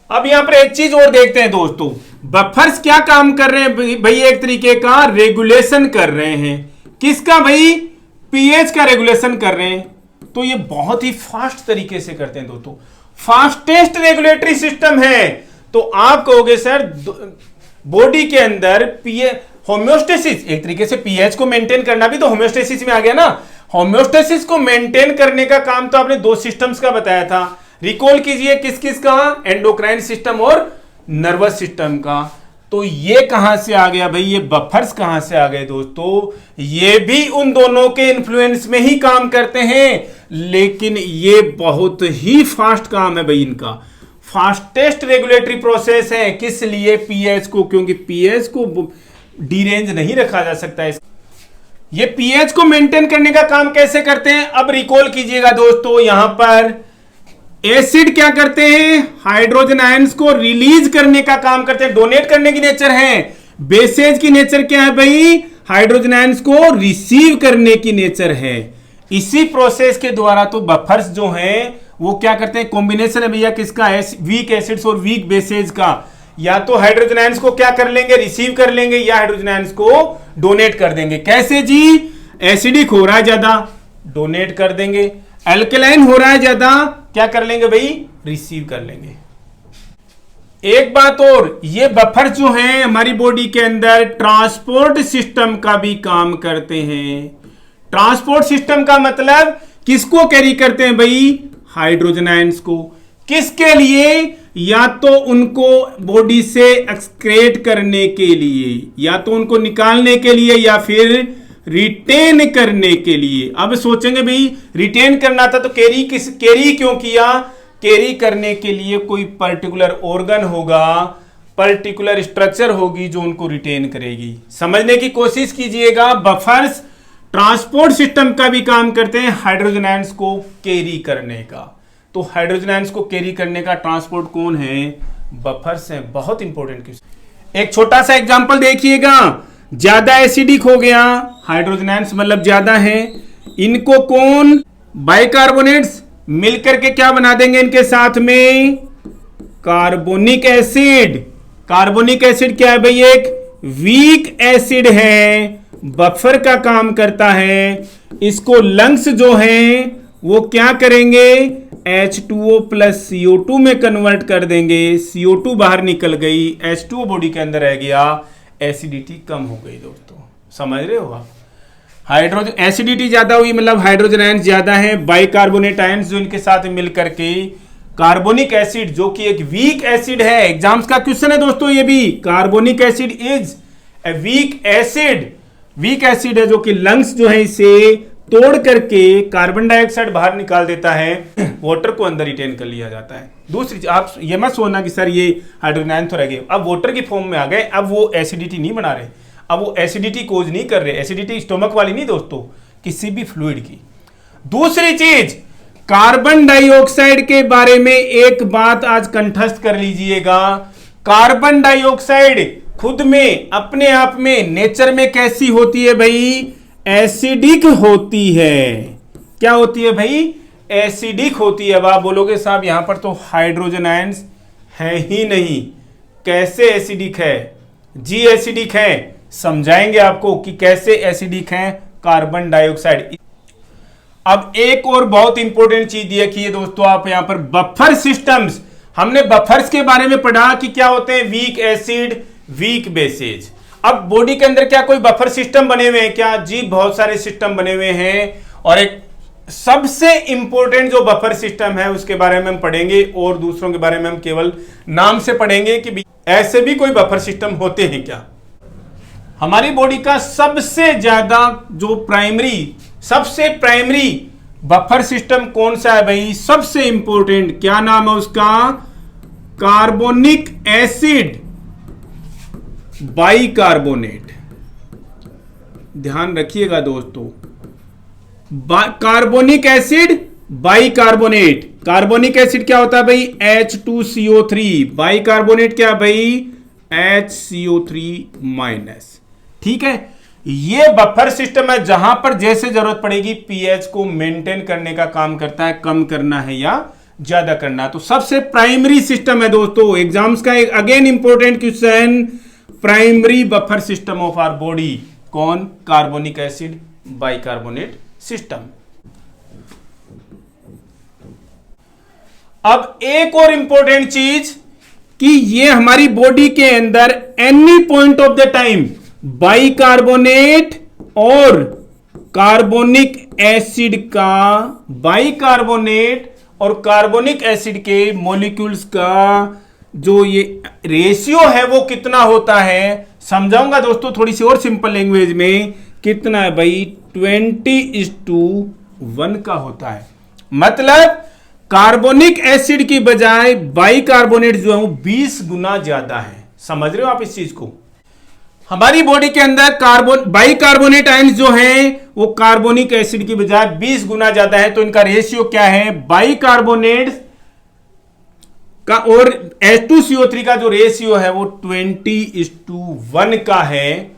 Speaker 1: अब यहां पर एक चीज और देखते हैं दोस्तों, बफर्स क्या काम कर रहे हैं भाई? एक तरीके का रेगुलेशन कर रहे हैं। किसका भाई? पीएच का रेगुलेशन कर रहे हैं। तो ये बहुत ही फास्ट तरीके से करते हैं दोस्तों, फास्टेस्ट रेगुलेटरी सिस्टम है। तो आप कहोगे सर बॉडी के अंदर होम्योस्टेसिस, एक तरीके से पीएच को मेंटेन करना भी तो होम्योस्टेसिस में आ गया ना। होम्योस्टेसिस को मेंटेन करने का काम तो आपने दो सिस्टम्स का बताया था, रिकॉल कीजिए किस किस का? एंडोक्राइन सिस्टम और नर्वस सिस्टम का। तो ये कहां से आ गया भाई? ये बफर्स कहां से आ गए दोस्तों? ये भी उन दोनों के इन्फ्लुएंस में ही काम करते हैं, लेकिन ये बहुत ही फास्ट काम है भाई इनका, फास्टेस्ट रेगुलेटरी प्रोसेस है। किस लिए? पीएच को, क्योंकि पीएच को डीरेंज नहीं रखा जा सकता है। ये पीएच को मेंटेन करने का काम कैसे करते हैं? अब रिकॉल कीजिएगा दोस्तों, यहां पर एसिड क्या करते हैं? हाइड्रोजन आयंस को रिलीज करने का काम करते हैं, डोनेट करने की नेचर है। बेसेज की नेचर क्या है भाई? हाइड्रोजन आयंस को रिसीव करने की नेचर है। इसी प्रोसेस के द्वारा तो बफर्स जो हैं वो क्या करते हैं? कॉम्बिनेशन है भैया किसका? वीक एसिड्स और वीक बेसेज का। या तो हाइड्रोजन आयंस को क्या कर लेंगे? रिसीव कर लेंगे, या हाइड्रोजन आयंस को डोनेट कर देंगे। कैसे जी? एसिडिक हो रहा है ज्यादा, डोनेट कर देंगे। एल्केलाइन हो रहा है ज्यादा, क्या कर लेंगे भाई? रिसीव कर लेंगे। एक बात और, ये बफर जो हैं हमारी बॉडी के अंदर ट्रांसपोर्ट सिस्टम का भी काम करते हैं। ट्रांसपोर्ट सिस्टम का मतलब किसको कैरी करते हैं भाई? हाइड्रोजन आयंस को। किसके लिए? या तो उनको बॉडी से एक्सक्रेट करने के लिए, या तो उनको निकालने के लिए, या फिर रिटेन करने के लिए। अब सोचेंगे भाई रिटेन करना था तो कैरी क्यों किया? कैरी करने के लिए कोई पर्टिकुलर ऑर्गन होगा, पर्टिकुलर स्ट्रक्चर होगी जो उनको रिटेन करेगी। समझने की कोशिश कीजिएगा, बफर्स ट्रांसपोर्ट सिस्टम का भी काम करते हैं, हाइड्रोजन आयंस को कैरी करने का। तो हाइड्रोजन आयंस को कैरी करने का ट्रांसपोर्ट कौन है? बफर्स हैं। बहुत इंपॉर्टेंट क्वेश्चन। एक छोटा सा एग्जांपल देखिएगा, ज्यादा एसिडिक हो गया, हाइड्रोजन आयंस मतलब ज्यादा है, इनको कौन? बाइकार्बोनेट्स मिलकर के क्या बना देंगे इनके साथ में? Carbonic acid. कार्बोनिक एसिड क्या है भाई? एक वीक एसिड है, बफर का काम करता है। इसको लंग्स जो हैं वो क्या करेंगे? H2O प्लस CO2 में कन्वर्ट कर देंगे। CO2 बाहर निकल गई, H2O बॉडी के अंदर रह गया, एसिडिटी कम हो गई दोस्तों। समझ रहे हो आप? हाइड्रोजन एसिडिटी ज्यादा हुई मतलब हाइड्रोजन आयंस ज्यादा है, बाइकार्बोनेट आयंस जो इनके साथ मिलकर के कार्बोनिक एसिड जो कि एक वीक एसिड है। एग्जाम्स का क्वेश्चन है दोस्तों ये भी, carbonic acid is a week acid. Weak acid है जो कि लंग्स जो है इसे तोड़ करके कार्बन डाइऑक्साइड बाहर निकाल देता है, वाटर को अंदर रिटेन कर लिया जाता है। दूसरी आप ये मत सोचना कि सर ये हाइड्रोजन आयन तो रह गए, अब वाटर की फॉर्म में आ गए, अब वो एसिडिटी नहीं बना रहे, अब वो एसिडिटी कोज नहीं कर रहे। एसिडिटी स्टोमक वाली नहीं दोस्तों, किसी भी फ्लूइड की। दूसरी चीज, कार्बन डाइऑक्साइड के बारे में एक बात आज कंठस्थ कर लीजिएगा। कार्बन डाइऑक्साइड खुद में अपने आप में नेचर में कैसी होती है भाई? एसिडिक होती है। क्या होती है भाई? एसिडिक होती है। अब आप बोलोगे साहब यहां पर तो हाइड्रोजन आयंस है ही नहीं, कैसे एसिडिक है? जी एसिडिक है। समझाएंगे आपको कि कैसे एसिडिक है कार्बन डाइऑक्साइड। अब एक और बहुत इंपॉर्टेंट चीज देखिए दोस्तों, आप यहां पर बफर सिस्टम्स, हमने बफर्स के बारे में पढ़ा कि क्या होते हैं? Weak acid, weak bases. अब बॉडी के अंदर क्या कोई बफर सिस्टम बने हुए हैं क्या? जी बहुत सारे सिस्टम बने हुए हैं, और एक सबसे इंपॉर्टेंट जो बफर सिस्टम है उसके बारे में हम पढ़ेंगे, और दूसरों के बारे में हम केवल नाम से पढ़ेंगे कि ऐसे भी कोई बफर सिस्टम होते हैं क्या। हमारी बॉडी का सबसे ज्यादा जो सबसे प्राइमरी बफर सिस्टम कौन सा है भाई? सबसे इंपॉर्टेंट क्या नाम है उसका? Carbonic acid bicarbonate. ध्यान रखिएगा दोस्तों, carbonic acid bicarbonate. Carbonic acid क्या होता है भाई? H2CO3। बाइकार्बोनेट क्या भाई? HCO3-। ठीक है, ये बफर सिस्टम है जहां पर जैसे जरूरत पड़ेगी पीएच को मेंटेन करने का काम करता है, कम करना है या ज्यादा करना है। तो सबसे प्राइमरी सिस्टम है दोस्तों, एग्जाम्स का एक again important question, primary buffer system of our body कौन? Carbonic acid bicarbonate system. अब एक और इंपॉर्टेंट चीज कि ये हमारी बॉडी के अंदर any point of the time bicarbonate और कार्बोनिक एसिड का, बाइकार्बोनेट और कार्बोनिक एसिड के मॉलिक्यूल्स का जो ये रेशियो है वो कितना होता है, समझाऊंगा दोस्तों थोड़ी सी और सिंपल लैंग्वेज में। कितना है भाई? 20:1 का होता है। मतलब कार्बोनिक एसिड की बजाय बाइकार्बोनेट जो है वो 20 गुना ज्यादा है। समझ रहे हो आप इस चीज को? हमारी बॉडी के अंदर बाइकार्बोनेट आयंस जो हैं वो कार्बोनिक एसिड की बजाय 20 गुना ज्यादा है। तो इनका रेशियो क्या है? बाइकार्बोनेट का और H2CO3 का जो रेशियो है वो 20:1 का है।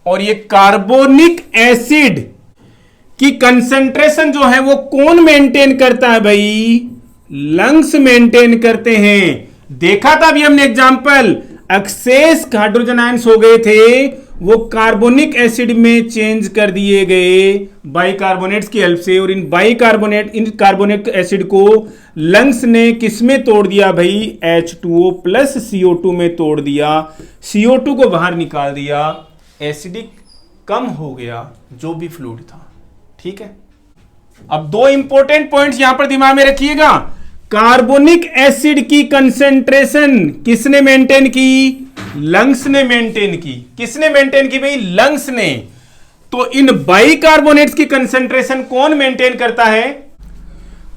Speaker 1: और ये कार्बोनिक एसिड की कंसंट्रेशन जो है वो कौन मेंटेन करता है भाई? लंग्स मेंटेन करते हैं। देखा था अभी हमने एग्जांपल, एक्सेस हाइड्रोजन आयंस हो गए थे, वो कार्बोनिक एसिड में चेंज कर दिए गए बाइकार्बोनेट्स की हेल्प से। और इन कार्बोनिक एसिड को लंग्स ने किस में तोड़ दिया भाई? H2O प्लस CO2 में तोड़ दिया। CO2 को बाहर निकाल दिया, एसिडिक कम हो गया जो भी फ्लूइड था। ठीक है, अब दो इंपॉर्टेंट पॉइंट्स यहां पर दिमाग में रखिएगा। कार्बोनिक एसिड की कंसेंट्रेशन किसने मेंटेन की? लंग्स ने मेंटेन की। किसने मेंटेन की भाई? लंग्स ने। तो इन बाइकार्बोनेट्स की कंसेंट्रेशन कौन मेंटेन करता है?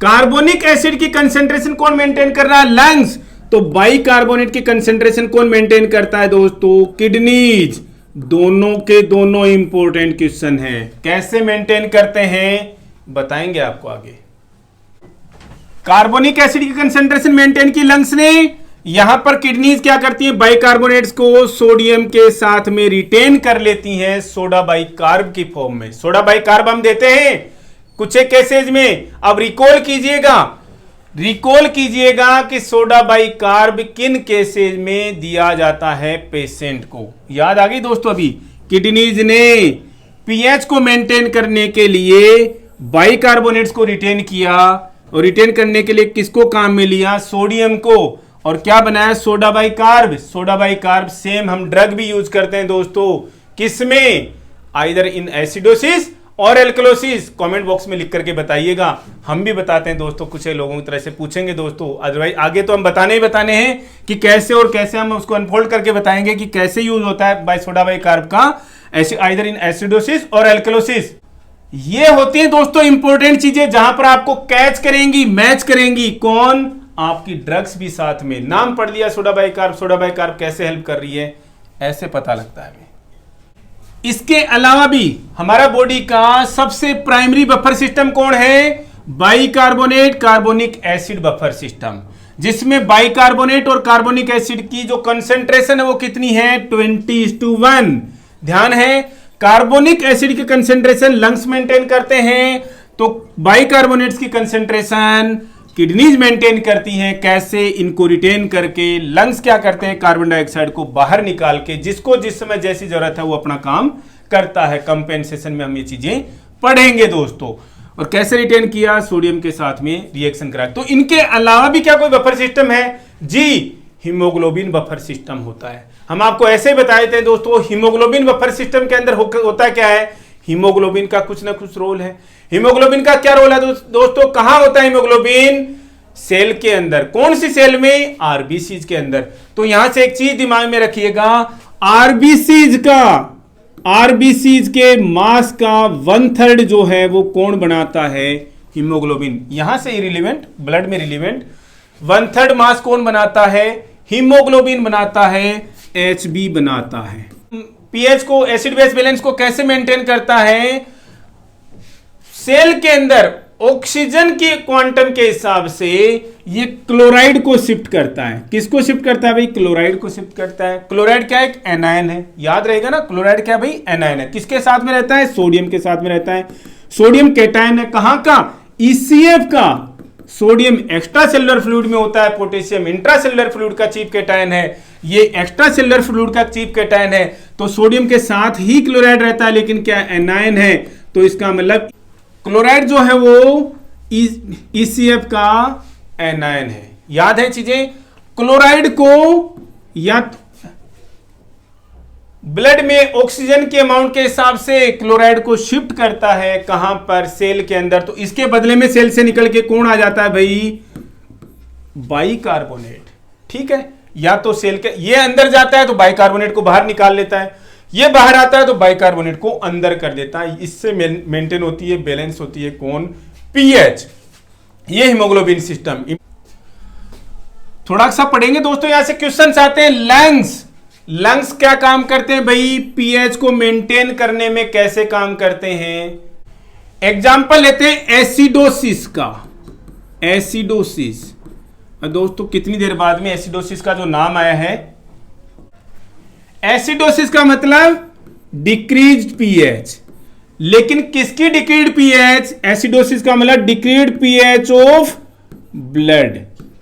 Speaker 1: कार्बोनिक एसिड की कंसेंट्रेशन कौन मेंटेन कर रहा है? लंग्स। तो बाइकार्बोनेट की कंसेंट्रेशन कौन मेंटेन करता है दोस्तों? किडनीज। दोनों के दोनों इंपॉर्टेंट क्वेश्चन है। कैसे मेंटेन करते हैं बताएंगे आपको आगे। कार्बोनिक एसिड की कंसेंट्रेशन मेंटेन की लंग्स ने, यहां पर किडनीज क्या करती हैं? बाइकार्बोनेट्स को सोडियम के साथ में रिटेन कर लेती हैं सोडा बाइकार्ब की फॉर्म में। सोडा बाइकार्ब हम देते हैं कुछ एक केसेज में। अब रिकॉल कीजिएगा कि सोडा बाइकार्ब किन केसेज में दिया जाता है पेशेंट को। याद आ गई दोस्तों? अभी किडनीज ने पीएच को मेंटेन करने के लिए बाइकार्बोनेट्स को रिटेन किया, और रिटेन करने के लिए किसको काम में लिया? सोडियम को। और क्या बनाया? Soda bicarb. Soda bicarb same हम ड्रग भी यूज करते हैं दोस्तों। किसमें? आइदर इन एसिडोसिस और एल्कलोसिस। कमेंट बॉक्स में लिख करके बताइएगा, हम भी बताते हैं दोस्तों। कुछ लोगों की तरह से पूछेंगे दोस्तों, अदरवाइज आगे तो हम बताने हैं कि कैसे, और कैसे हम उसको अनफोल्ड करके बताएंगे कि कैसे यूज होता है बाई सोडा बाइकार्ब का आइदर इन एसिडोसिस और एल्कलोसिस। ये होती है दोस्तों इंपॉर्टेंट चीजें जहां पर आपको कैच करेंगी, मैच करेंगी। कौन? आपकी ड्रग्स भी साथ में। नाम पढ़ लिया सोडा बाइकार्ब कैसे हेल्प कर रही है, ऐसे पता लगता है। इसके अलावा भी हमारा बॉडी का सबसे प्राइमरी बफर सिस्टम कौन है? Bicarbonate carbonic acid buffer system, जिसमें बाइकार्बोनेट और कार्बोनिक एसिड की जो कंसेंट्रेशन है वो कितनी है? 20:1। ध्यान है, कार्बोनिक एसिड की कंसेंट्रेशन लंग्स मेंटेन करते हैं, तो बाइकार्बोनेट्स की कंसेंट्रेशन किडनीज मेंटेन करती हैं। कैसे? इनको रिटेन करके। लंग्स क्या करते हैं? कार्बन डाइऑक्साइड को बाहर निकाल के, जिसको जिस समय जैसी जरूरत है वो अपना काम करता है। कंपेंसेशन में हम ये चीजें पढ़ेंगे दोस्तों। और कैसे रिटेन किया? सोडियम के साथ में रिएक्शन करा। तो इनके अलावा भी क्या कोई बफर सिस्टम है? जी, हीमोग्लोबिन बफर सिस्टम होता है। हम आपको ऐसे बताए थे दोस्तों, हीमोग्लोबिन बफर सिस्टम के अंदर होता क्या है, हीमोग्लोबिन का कुछ ना कुछ रोल है। हीमोग्लोबिन का क्या रोल है दोस्तों, कहां होता है हीमोग्लोबिन, सेल के अंदर। कौन सी सेल में, आरबीसीज के अंदर। तो यहां से एक चीज दिमाग में रखिएगा, आरबीसीज के मास का 1/3 जो है वो कौन बनाता है, हीमोग्लोबिन। यहां से इरिलेवेंट, ब्लड में रिलेवेंट, 1/3 मास कौन बनाता है, हीमोग्लोबिन बनाता है, एचबी बनाता है। पीएच को, एसिड बेस बैलेंस को कैसे मेंटेन करता है, सेल के अंदर ऑक्सीजन की क्वांटम के हिसाब से ये क्लोराइड को शिफ्ट करता है। किसको शिफ्ट करता है भाई, क्लोराइड को शिफ्ट करता है। क्लोराइड क्या है, एक एनायन है, याद रहेगा ना, क्लोराइड क्या भाई, एनायन है। किसके साथ में रहता है, सोडियम के साथ में रहता है। सोडियम कैटायन है, कहां का, ईसीएफ का। सोडियम एक्स्ट्रा सेलुलर फ्लूइड में होता है, पोटेशियम इंट्रासेलुलर फ्लूइड का चीफ कैटायन है, ये एक्स्ट्रा सेलुलर फ्लूइड का चीफ कैटायन है। तो सोडियम के साथ ही क्लोराइड रहता है, लेकिन क्या एनायन है, तो इसका मतलब क्लोराइड जो है वो ईसीएफ का एनायन है। याद है चीजें, क्लोराइड को या ब्लड में ऑक्सीजन के अमाउंट के हिसाब से क्लोराइड को शिफ्ट करता है, कहां पर, सेल के अंदर। तो इसके बदले में सेल से निकल के कौन आ जाता है भाई, बाइकार्बोनेट। ठीक है, या तो सेल के ये अंदर जाता है तो बाइकार्बोनेट को बाहर निकाल लेता है, ये बाहर आता है तो बाइकार्बोनेट को अंदर कर देता है। इससे मेंटेन होती है, बैलेंस होती है कौन, पीएच। ये हीमोग्लोबिन सिस्टम। थोड़ा सा पढ़ेंगे दोस्तों, यहां से क्वेश्चंस आते हैं। लंग्स क्या काम करते हैं भाई, पीएच को मेंटेन करने में कैसे काम करते हैं। एग्जांपल लेते हैं एसिडोसिस का। एसिडोसिस दोस्तों कितनी देर बाद में एसिडोसिस का जो नाम आया है, एसिडोसिस का मतलब डिक्रीज्ड पीएच। लेकिन किसकी डिक्रीज्ड पीएच, एसिडोसिस का मतलब डिक्रीज्ड पीएच ऑफ ब्लड।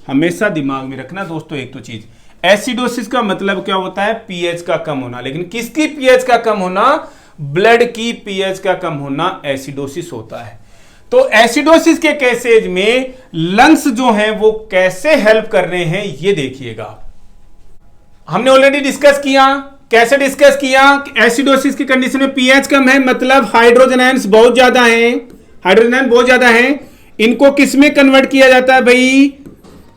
Speaker 1: हमेशा दिमाग में रखना दोस्तों एक तो चीज, एसिडोसिस का मतलब क्या होता है, पीएच का कम होना। लेकिन किसकी पीएच का कम होना, ब्लड की पीएच का कम होना एसिडोसिस होता है। तो एसिडोसिस के केसेज में लंग्स जो हैं वो कैसे हेल्प कर रहे हैं ये देखिएगा। हमने ऑलरेडी डिस्कस किया, कैसे डिस्कस किया, एसिडोसिस की कंडीशन में पीएच कम है, मतलब हाइड्रोजन आयंस बहुत ज्यादा हैं, हाइड्रोजन आयन बहुत ज्यादा हैं। इनको किस में कन्वर्ट किया जाता है भाई,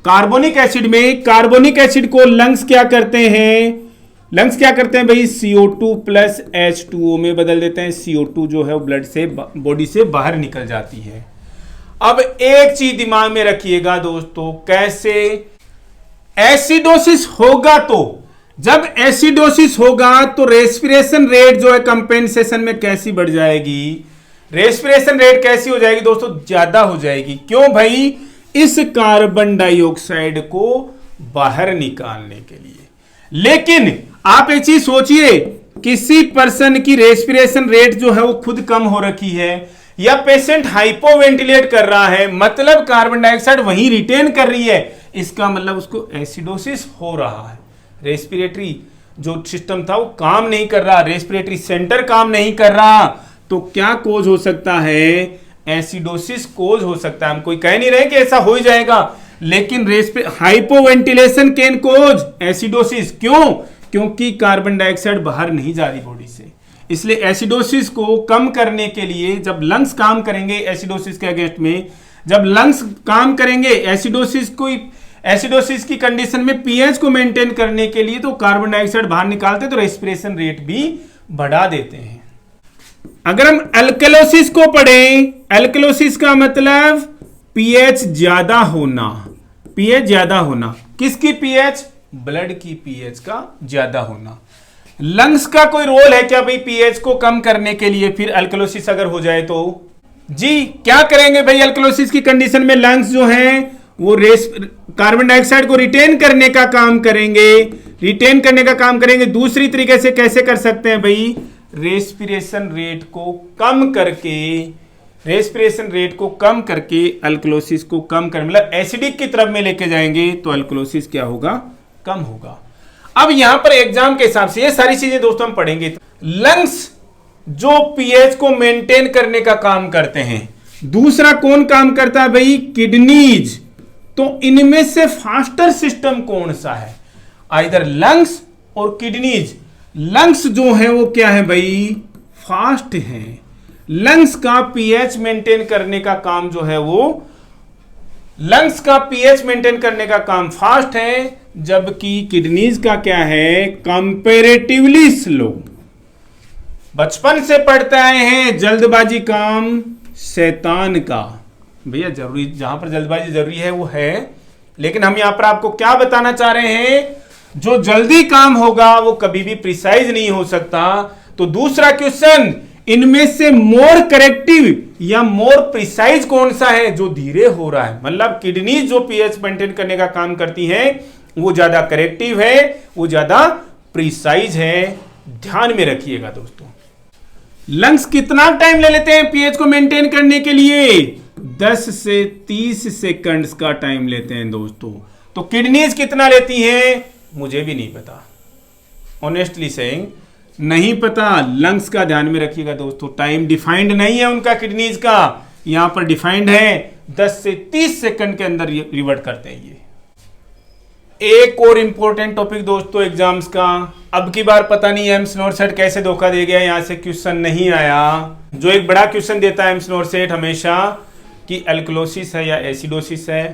Speaker 1: कार्बोनिक एसिड में। कार्बोनिक एसिड को लंग्स क्या करते हैं, लंग्स क्या करते हैं भाई, CO2 प्लस H2O में बदल देते हैं। CO2 जो है वो ब्लड से, बॉडी से बाहर निकल जाती है। अब एक चीज दिमाग में रखिएगा दोस्तों, कैसे एसिडोसिस होगा, तो जब एसिडोसिस होगा तो रेस्पिरेशन रेट जो है कंपेंसेशन में कैसी बढ़ जाएगी, रेस्पिरेशन रेट कैसी हो जाएगी दोस्तों, ज्यादा हो जाएगी। क्यों भाई, इस कार्बन डाइऑक्साइड को बाहर निकालने के लिए। लेकिन आप एक चीज सोचिए, किसी पर्सन की रेस्पिरेशन रेट जो है वो खुद कम हो रखी है, या पेशेंट हाइपोवेंटिलेट कर रहा है, मतलब कार्बन डाइऑक्साइड वहीं रिटेन कर रही है, इसका मतलब उसको एसिडोसिस हो रहा है। रेस्पिरेटरी जो सिस्टम था वो काम नहीं कर रहा, रेस्पिरेटरी सेंटर काम नहीं कर रहा, तो क्या कोज हो सकता है, एसिडोसिस कोज हो सकता है। हम कोई कह नहीं रहे कि ऐसा हो ही जाएगा, लेकिन हाइपोवेंटिलेशन कैन कोज एसिडोसिस। क्यों, क्योंकि कार्बन डाइऑक्साइड बाहर नहीं जा रही बॉडी से। इसलिए एसिडोसिस को कम करने के लिए जब लंग्स काम करेंगे एसिडोसिस के अगेंस्ट में, जब लंग्स काम करेंगे एसिडोसिस की कंडीशन में पीएच को मेंटेन करने के लिए, तो कार्बन डाइऑक्साइड बाहर निकालते तो रेस्पिरेशन रेट भी बढ़ा देते हैं। अगर हम अल्कलोसिस को पढ़ें, अल्कलोसिस का मतलब पीएच ज्यादा होना, पीएच ज्यादा होना। किसकी पीएच, ब्लड की पीएच का ज्यादा होना। लंग्स का कोई रोल है क्या भाई पीएच को कम करने के लिए, फिर अल्कलोसिस अगर हो जाए तो जी क्या करेंगे भाई, अल्कलोसिस की कंडीशन में लंग्स जो हैं वो कार्बन डाइऑक्साइड को रिटेन करने का काम करेंगे, रिटेन करने का काम करेंगे। दूसरी तरीके से कैसे कर सकते हैं भाई, रेस्पिरेशन रेट को कम करके, रेस्पिरेशन रेट को कम करके अल्कलोसिस को कम कर, मतलब एसिडिक की तरफ में लेके जाएंगे तो अल्कलोसिस क्या होगा, कम होगा। अब यहां पर एग्जाम के हिसाब से ये सारी चीजें दोस्तों हम पढ़ेंगे। लंग्स जो पीएच को मेंटेन करने का काम करते हैं, दूसरा कौन काम करता है भाई, किडनीज। तो इनमें से फास्टर सिस्टम कौन सा है, आइदर लंग्स और किडनीज। लंग्स जो है वो क्या है भाई, फास्ट है। लंग्स का पीएच मेंटेन करने का काम जो है वो, लंग्स का पीएच मेंटेन करने का काम फास्ट है, जबकि किडनीज का क्या है, कंपैरेटिवली स्लो। बचपन से पढ़ते आए हैं जल्दबाजी काम शैतान का। भैया जरूरी, जहां पर जल्दबाजी जरूरी है वो है, लेकिन हम यहां पर आपको क्या बताना चाह रहे हैं, जो जल्दी काम होगा वो कभी भी प्रिसाइज नहीं हो सकता। तो दूसरा क्वेश्चन, इनमें से मोर करेक्टिव या मोर प्रिसाइज कौन सा है, जो धीरे हो रहा है। मतलब किडनी जो पीएच मेंटेन करने का काम करती है वो ज्यादा करेक्टिव है, वो ज्यादा प्रिसाइज है। ध्यान में रखिएगा दोस्तों। लंग्स कितना टाइम ले लेते हैं पीएच को मेंटेन करने के लिए, 10 से 30 सेकंड्स का टाइम लेते हैं दोस्तों। तो किडनीज कितना लेती हैं, मुझे भी नहीं पता, ऑनेस्टली सेइंग नहीं पता। लंग्स का ध्यान में रखिएगा दोस्तों, टाइम डिफाइंड नहीं है उनका किडनीज का, यहां पर डिफाइंड है 10 से 30 सेकंड के अंदर रिवर्ट करते हैं ये। एक और इंपॉर्टेंट टॉपिक दोस्तों एग्जाम्स का, अब की बार पता नहीं एम्स नॉरसेट कैसे धोखा दे गया, यहां से क्वेश्चन नहीं आया। जो एक बड़ा क्वेश्चन देता है एम्स नॉरसेट हमेशा कि एल्कलोसिस है या एसिडोसिस है,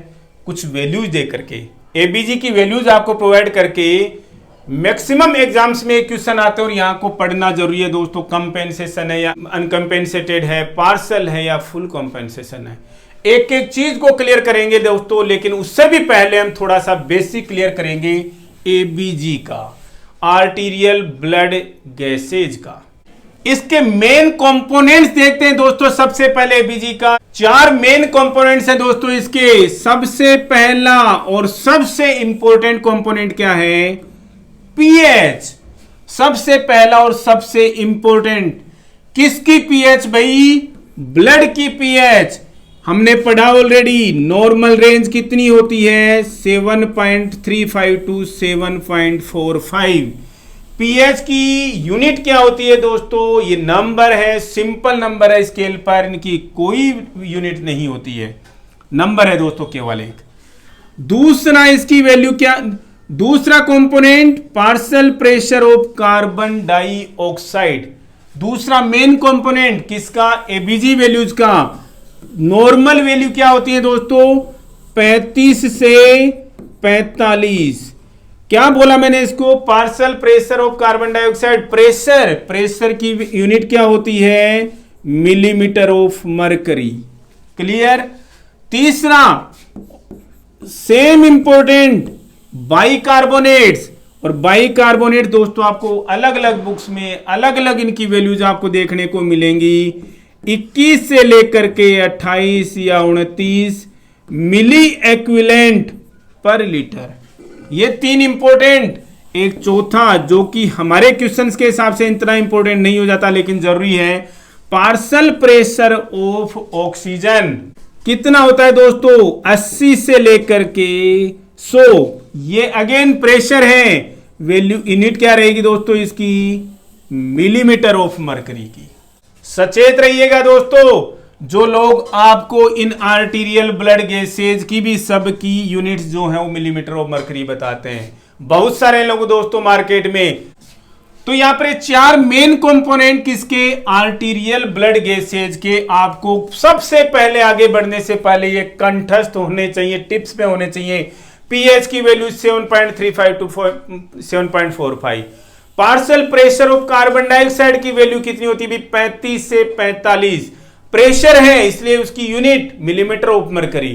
Speaker 1: कुछ वैल्यूज दे करके, एबीजी की वैल्यूज आपको प्रोवाइड करके मैक्सिमम एग्जाम्स में क्वेश्चन आते हैं और यहाँ को पढ़ना जरूरी है दोस्तों। कंपेंसेशन है या अनकंपेंसेटेड है, पार्सल है या फुल कंपेंसेशन है, एक एक चीज को क्लियर करेंगे दोस्तों। लेकिन उससे भी पहले हम थोड़ा सा बेसिक क्लियर करेंगे एबीजी का, आर्टीरियल ब्लड गैसेज का। इसके मेन कंपोनेंट्स देखते हैं दोस्तों। सबसे पहले एबीजी का 4 मेन कंपोनेंट्स हैं दोस्तों इसके। सबसे पहला और सबसे इंपॉर्टेंट कंपोनेंट क्या है, पीएच। सबसे पहला और सबसे इंपॉर्टेंट किसकी पीएच भाई, ब्लड की पीएच। हमने पढ़ा ऑलरेडी, नॉर्मल रेंज कितनी होती है, 7.35 टू 7.45। पीएच की यूनिट क्या होती है दोस्तों, ये नंबर है, सिंपल नंबर है स्केल पर, इनकी कोई यूनिट नहीं होती है, नंबर है दोस्तों केवल एक। दूसरा इसकी वैल्यू क्या, दूसरा component partial pressure of carbon dioxide. दूसरा मेन कंपोनेंट किसका, एबीजी वैल्यूज का। नॉर्मल वैल्यू क्या होती है दोस्तों, 35 से 45। क्या बोला मैंने इसको, partial pressure of carbon dioxide. Pressure की यूनिट क्या होती है, मिलीमीटर ऑफ मरकरी। क्लियर। तीसरा सेम इंपॉर्टेंट बाइकार्बोनेट्स, और बाइकार्बोनेट दोस्तों आपको अलग अलग बुक्स में अलग अलग इनकी वैल्यूज आपको देखने को मिलेंगी। 21 से लेकर के 28 या 29 मिली एक्विवेलेंट पर लीटर। ये 3 इंपॉर्टेंट। एक चौथा जो कि हमारे क्वेश्चंस के हिसाब से इतना इंपॉर्टेंट नहीं हो जाता लेकिन जरूरी है, पार्शियल प्रेशर ऑफ ऑक्सीजन कितना होता है दोस्तों, 80 से लेकर के 100। ये अगेन प्रेशर है, वैल्यू यूनिट क्या रहेगी दोस्तों इसकी, मिलीमीटर ऑफ मरकरी की। सचेत रहिएगा दोस्तों, जो लोग आपको इन आर्टीरियल ब्लड गैसेज की भी सब की यूनिट्स जो है वो मिलीमीटर ऑफ मरकरी बताते हैं, बहुत सारे लोग दोस्तों मार्केट में। तो यहां पर 4 मेन कंपोनेंट किसके, आर्टीरियल ब्लड गैसेज के। आपको सबसे पहले आगे बढ़ने से पहले ये कंठस्थ होने चाहिए, टिप्स पे होने चाहिए। पीएच की value 7.35 to 7.45। Partial pressure of carbon dioxide की वैल्यू कितनी होती है, 35 से 45। प्रेशर है इसलिए उसकी यूनिट मिलीमीटर ऑफ मरकरी।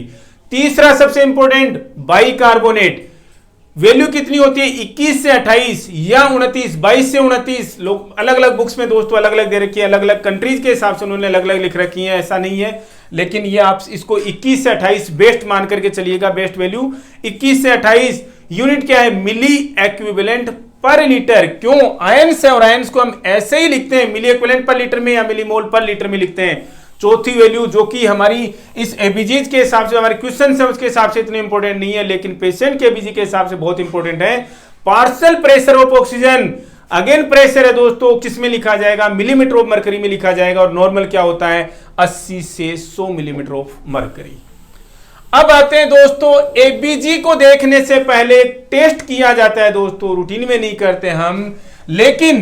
Speaker 1: तीसरा सबसे इंपॉर्टेंट बाइकार्बोनेट, वैल्यू कितनी होती है, 21 से 28 या 29, 22 से 29। लोग अलग अलग बुक्स में दोस्तों अलग अलग दे रखी है, अलग अलग कंट्रीज के हिसाब से उन्होंने अलग अलग लिख रखी है, ऐसा नहीं है। लेकिन ये आप इसको 21 से 28 बेस्ट मान करके चलिएगा, बेस्ट वैल्यू 21 से 28। यूनिट क्या है, मिली एक्विवेलेंट पर लीटर। क्यों, आयंस है और आयंस को हम ऐसे ही लिखते हैं, मिली एक्विवेलेंट पर लीटर में या मिलीमोल पर लीटर में लिखते हैं। चौथी वैल्यू जो कि हमारी इस एबीजीज के हिसाब से, हमारे क्वेश्चन है उसके हिसाब से इतनी इंपॉर्टेंट नहीं है, लेकिन पेशेंट के एबीजी के हिसाब से बहुत इंपॉर्टेंट है। Partial pressure of oxygen, again pressure है दोस्तों, किस में लिखा जाएगा, मिलीमीटर ऑफ मरकरी में लिखा जाएगा। और नॉर्मल क्या होता है, 80 से 100 मिलीमीटर ऑफ मरकरी। अब आते हैं दोस्तों, एबीजी को देखने से पहले टेस्ट किया जाता है दोस्तों, रूटीन में नहीं करते हम, लेकिन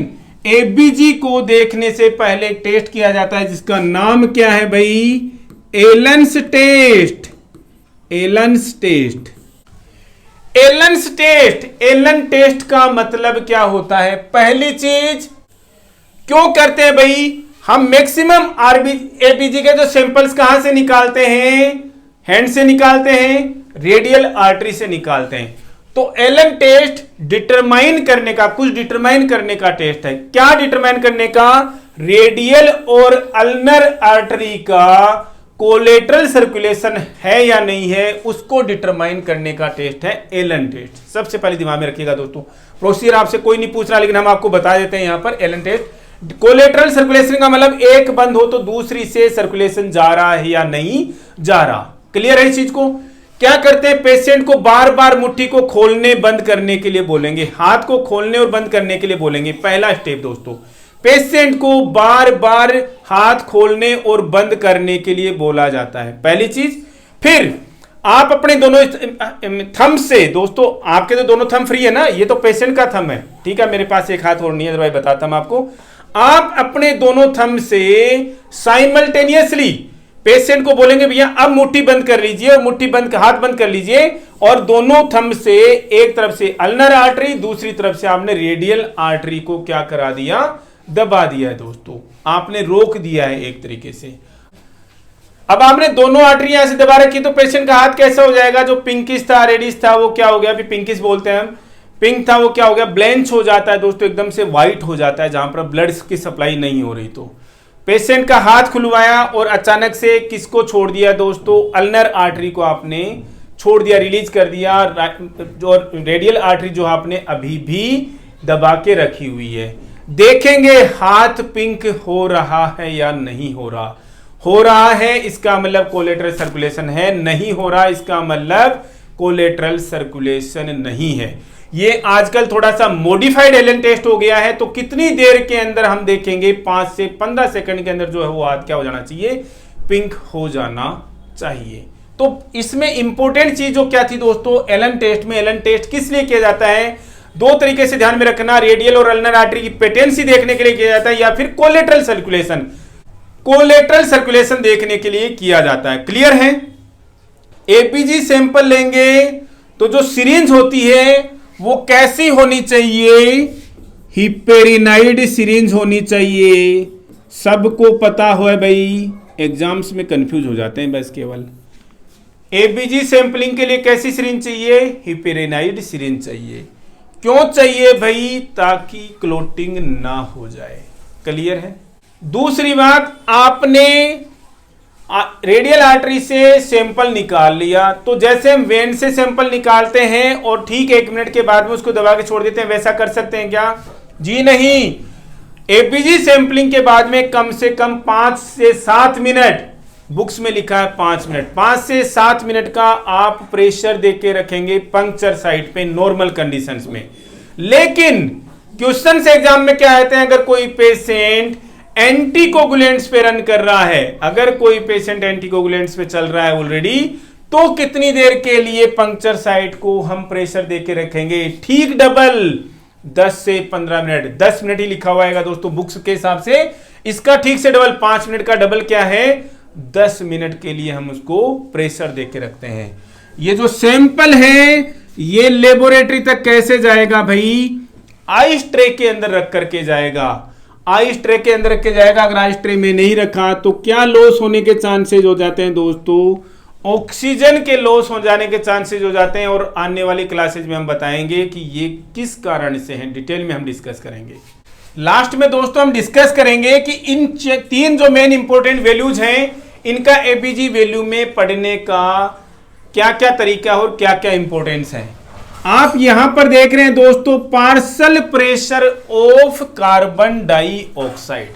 Speaker 1: एबीजी को देखने से पहले टेस्ट किया जाता है जिसका नाम क्या है भाई, Allen's test. Allen's test, Allen's test, Allen test का मतलब क्या होता है? पहली चीज क्यों करते हैं भाई, हम मैक्सिमम एबीजी के जो सैंपल्स कहां से निकालते हैं? हैंड से निकालते हैं, रेडियल आर्टरी से निकालते हैं। तो एलन टेस्ट डिटरमाइन करने का, कुछ डिटरमाइन करने का टेस्ट है। क्या डिटरमाइन करने का? रेडियल और अल्नर आर्टरी का कोलेटरल सर्कुलेशन है या नहीं है, उसको डिटरमाइन करने का टेस्ट है एलन टेस्ट। सबसे पहले दिमाग में रखिएगा दोस्तों, प्रोसीजर आपसे कोई नहीं पूछ रहा, लेकिन हम आपको बता देते हैं यहां पर एलन टेस्ट। कोलेटरल सर्कुलेशन का मतलब एक बंद हो तो दूसरी से सर्कुलेशन जा रहा है या नहीं जा रहा। क्लियर है इस चीज को? क्या करते हैं, पेशेंट को बार बार मुट्ठी को खोलने बंद करने के लिए बोलेंगे, हाथ को खोलने और बंद करने के लिए बोलेंगे। पहला स्टेप दोस्तों, पेशेंट को बार बार हाथ खोलने और बंद करने के लिए बोला जाता है, पहली चीज। फिर आप अपने दोनों थंब से, दोस्तों आपके तो दोनों थंब फ्री है ना, ये तो पेशेंट का थंब है, ठीक है, मेरे पास एक हाथ और नहीं है, भाई बताता हूं आपको। आप अपने दोनों थंब से साइमल्टेनियसली पेशेंट को बोलेंगे भैया अब मुट्ठी बंद कर लीजिए, और मुट्ठी बंद, हाथ बंद कर लीजिए, और दोनों थंब से एक तरफ से अल्नर आर्टरी, दूसरी तरफ से आपने रेडियल आर्टरी को क्या करा दिया, दबा दिया है दोस्तों, आपने रोक दिया है एक तरीके से। अब आपने दोनों आर्टरी यहां से दबा रखी, तो पेशेंट का हाथ कैसा हो जाएगा? जो पिंकिश था, रेडिश था, वो क्या हो गया, अभी पिंकिश बोलते हैं हम, पिंक था वो क्या हो गया, ब्लैंच हो जाता है दोस्तों, एकदम से व्हाइट हो जाता है, जहां पर ब्लड की सप्लाई नहीं हो रही। तो पेशेंट का हाथ खुलवाया और अचानक से किसको छोड़ दिया दोस्तों, अल्नर आर्टरी को आपने छोड़ दिया, रिलीज कर दिया, जो रेडियल आर्टरी जो आपने अभी भी दबा के रखी हुई है। देखेंगे हाथ पिंक हो रहा है या नहीं हो रहा। हो रहा है इसका मतलब कोलेटरल सर्कुलेशन है, नहीं हो रहा इसका मतलब कोलेटरल सर्कुलेशन नहीं है। ये आजकल थोड़ा सा मॉडिफाइड एलन टेस्ट हो गया है, तो कितनी देर के अंदर हम देखेंगे, 5 से 15 सेकंड के अंदर जो है वो हाथ क्या हो जाना चाहिए, पिंक हो जाना चाहिए। तो इसमें इंपॉर्टेंट चीज जो क्या थी दोस्तों, एलन टेस्ट में, एलन टेस्ट किस लिए किया जाता है? दो तरीके से ध्यान में रखना, रेडियल और अल्नर आर्टरी की पेटेंसी देखने के लिए किया जाता है, या फिर कोलेटरल सर्कुलेशन, कोलेटरल सर्कुलेशन देखने के लिए किया जाता है। क्लियर है? एपीजी सैंपल लेंगे तो जो सिरिंज होती है वो कैसी होनी चाहिए, हिपेरिनाइड सिरिंज होनी चाहिए। सबको पता हो है भाई, एग्जाम्स में कंफ्यूज हो जाते हैं बस केवल। एबीजी सैंपलिंग के लिए कैसी सिरिंज चाहिए, हिपेरिनाइड सिरिंज चाहिए। क्यों चाहिए भाई? ताकि क्लोटिंग ना हो जाए। क्लियर है? दूसरी बात, आपने रेडियल आर्टरी से सैंपल निकाल लिया, तो जैसे हम वेन से सैंपल निकालते हैं और ठीक 1 मिनट के बाद में उसको दबा के छोड़ देते हैं, वैसा कर सकते हैं क्या? जी नहीं। एपीजी सैंपलिंग के बाद में कम से कम 5 से 7 मिनट, बुक्स में लिखा है 5 मिनट, 5 से 7 मिनट का आप प्रेशर देके रखेंगे पंक्चर साइट पे नॉर्मल कंडीशंस में। लेकिन क्वेश्चन से एग्जाम में क्या आते हैं, अगर कोई पेशेंट एंटीकोगुलेंट्स पे रन कर रहा है, अगर कोई पेशेंट एंटीकोगुलेंट्स पे चल रहा है ऑलरेडी, तो कितनी देर के लिए पंक्चर साइट को हम प्रेशर देके रखेंगे? ठीक डबल, 10 से 15 मिनट। 10 मिनट ही लिखा हुआ है दोस्तों बुक्स के हिसाब से, इसका ठीक से डबल, 5 मिनट का डबल क्या है, 10 मिनट के लिए हम उसको प्रेशर देके रखते हैं। ये जो सैंपल है ये लेबोरेटरी तक कैसे जाएगा भाई? आइस ट्रे के अंदर रख करके जाएगा, आइस ट्रे के अंदर रख के जाएगा। अगर आइस ट्रे में नहीं रखा तो क्या लॉस होने के चांसेस हो जाते हैं दोस्तों? ऑक्सीजन के लॉस हो जाने के चांसेस हो जाते हैं, और आने वाली क्लासेज में हम बताएंगे कि ये किस कारण से हैं, डिटेल में हम डिस्कस करेंगे। लास्ट में दोस्तों हम डिस्कस करेंगे कि इन 3 जो मेन इंपॉर्टेंट वैल्यूज हैं, इनका एपीजी वैल्यू में पढ़ने का क्या क्या तरीका और क्या क्या इंपॉर्टेंस है। आप यहां पर देख रहे हैं दोस्तों, partial pressure of carbon dioxide,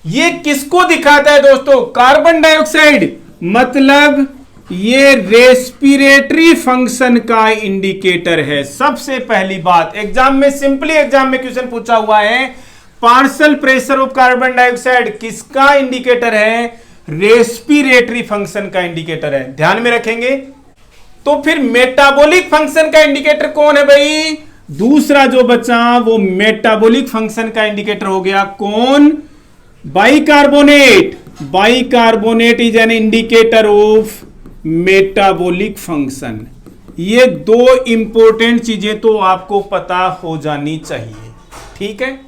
Speaker 1: ये किसको दिखाता है दोस्तों? कार्बन डाइऑक्साइड, मतलब ये रेस्पिरेटरी फंक्शन का इंडिकेटर है। सबसे पहली बात, एग्जाम में सिंपली एग्जाम में क्वेश्चन पूछा हुआ है, partial pressure of carbon dioxide किसका इंडिकेटर है? रेस्पिरेटरी फंक्शन का इंडिकेटर है। ध्यान में रखेंगे, तो फिर मेटाबॉलिक फंक्शन का इंडिकेटर कौन है भाई? दूसरा जो बचा वो मेटाबॉलिक फंक्शन का इंडिकेटर हो गया कौन? Bicarbonate. Bicarbonate is an indicator of metabolic function. ये दो इंपॉर्टेंट चीजें तो आपको पता हो जानी चाहिए, ठीक है।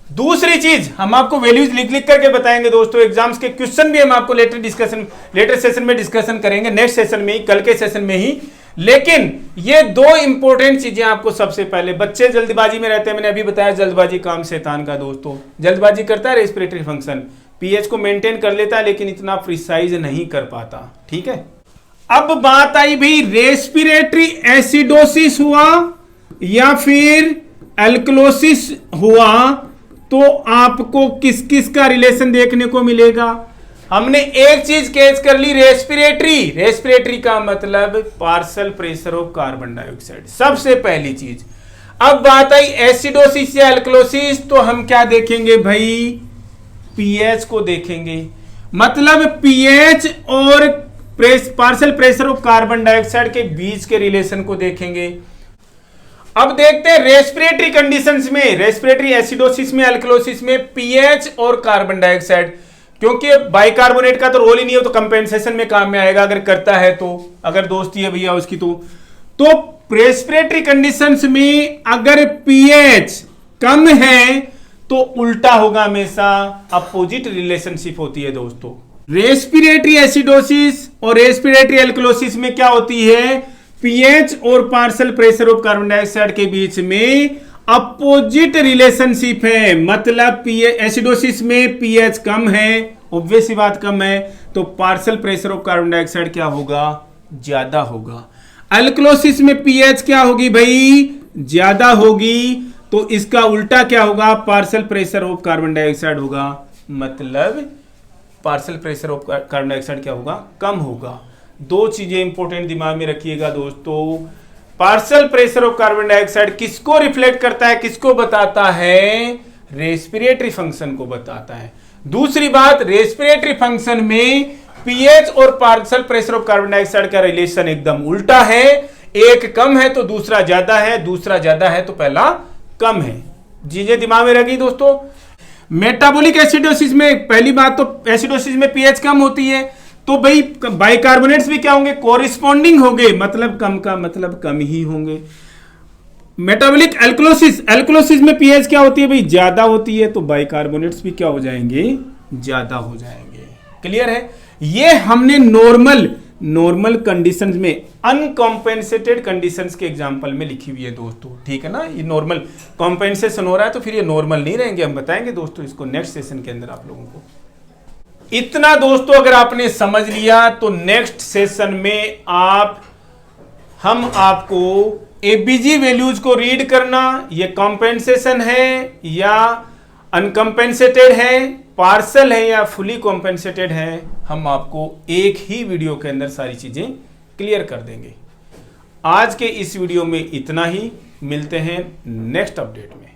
Speaker 1: दूसरी चीज हम आपको वैल्यूज लिख लिख करके बताएंगे दोस्तों, एग्जाम्स के क्वेश्चन भी हम आपको लेटर सेशन में डिस्कशन करेंगे, नेक्स्ट सेशन में ही, कल के सेशन में ही। लेकिन ये दो इंपॉर्टेंट चीजें आपको सबसे पहले, बच्चे जल्दबाजी में रहते हैं, मैंने अभी बताया जल्दबाजी काम शैतान का दोस्तों। जल्दबाजी करता है रेस्पिरेटरी फंक्शन, पीएच को मेंटेन कर लेता है लेकिन इतना प्रिसाइज नहीं कर पाता, ठीक है। अब बात आई भाई रेस्पिरेटरी एसिडोसिस हुआ या फिर एल्कलोसिस हुआ तो आपको किस किस का रिलेशन देखने को मिलेगा? हमने एक चीज कैच कर ली, रेस्पिरेटरी। रेस्पिरेटरी का मतलब partial pressure of carbon dioxide, सबसे पहली चीज। अब बात आई एसिडोसिस या एल्कलोसिस, तो हम क्या देखेंगे भाई? पीएच को देखेंगे, मतलब पीएच और partial pressure of carbon dioxide के बीच के रिलेशन को देखेंगे। अब देखते हैं रेस्पिरेटरी कंडीशंस में, रेस्पिरेटरी एसिडोसिस में, एल्कलोसिस में पीएच और कार्बन डाइऑक्साइड, क्योंकि बाइकार्बोनेट का तो रोल ही नहीं है, तो कंपेंसेशन में काम में आएगा अगर करता है तो, अगर दोस्ती है भैया उसकी तो रेस्पिरेटरी कंडीशंस में अगर पीएच कम है तो उल्टा होगा, हमेशा अपोजिट रिलेशनशिप होती है दोस्तों। रेस्पिरेटरी एसिडोसिस और रेस्पिरेटरी एल्कलोसिस में क्या होती है? पीएच और partial pressure of carbon dioxide के बीच में अपोजिट रिलेशनशिप है, मतलब एसिडोसिस में पीएच कम है, ऑब्वियस सी बात कम है, तो partial pressure of carbon dioxide क्या होगा? ज्यादा होगा। एल्कलोसिस में पीएच क्या होगी भाई? ज्यादा होगी, तो इसका उल्टा क्या होगा? Partial pressure of carbon dioxide होगा, मतलब partial pressure of carbon dioxide क्या होगा? कम होगा। दो चीजें इंपॉर्टेंट दिमाग में रखिएगा दोस्तों, partial pressure of carbon dioxide किसको रिफ्लेक्ट करता है, किसको बताता है? रेस्पिरेटरी फंक्शन को बताता है। दूसरी बात, रेस्पिरेटरी फंक्शन में पीएच और partial pressure of carbon dioxide का रिलेशन एकदम उल्टा है, एक कम है तो दूसरा ज्यादा है, दूसरा ज्यादा है तो पहला कम है। चीजें दिमाग में रखी दोस्तों। मेटाबॉलिक एसिडोसिस में पहली बात तो एसिडोसिस में पीएच कम होती है, तो भाई बाइकार्बोनेट्स भी क्या होंगे? कोरिस्पॉन्डिंग होंगे, मतलब कम का मतलब कम ही होंगे। मेटाबॉलिक एल्कलोसिस, एल्कलोसिस में पीएच क्या होती है भाई? ज्यादा होती है, तो बाइकार्बोनेट्स भी क्या हो जाएंगे? ज्यादा हो जाएंगे। क्लियर है? ये हमने नॉर्मल कंडीशंस में, अनकॉम्पेंसेटेड कंडीशंस के एग्जांपल में लिखी हुई है दोस्तों, ठीक है ना। ये नॉर्मल कॉम्पेंसेशन हो रहा है तो फिर ये नॉर्मल नहीं रहेंगे, हम बताएंगे दोस्तों इसको नेक्स्ट सेशन के अंदर आप लोगों को। इतना दोस्तों अगर आपने समझ लिया तो नेक्स्ट सेशन में हम आपको एबीजी वैल्यूज को रीड करना, ये कॉम्पेंसेशन है या अनकम्पेंसेटेड है, पार्सल है या फुली कॉम्पेंसेटेड है, हम आपको एक ही वीडियो के अंदर सारी चीजें क्लियर कर देंगे। आज के इस वीडियो में इतना ही, मिलते हैं नेक्स्ट अपडेट में।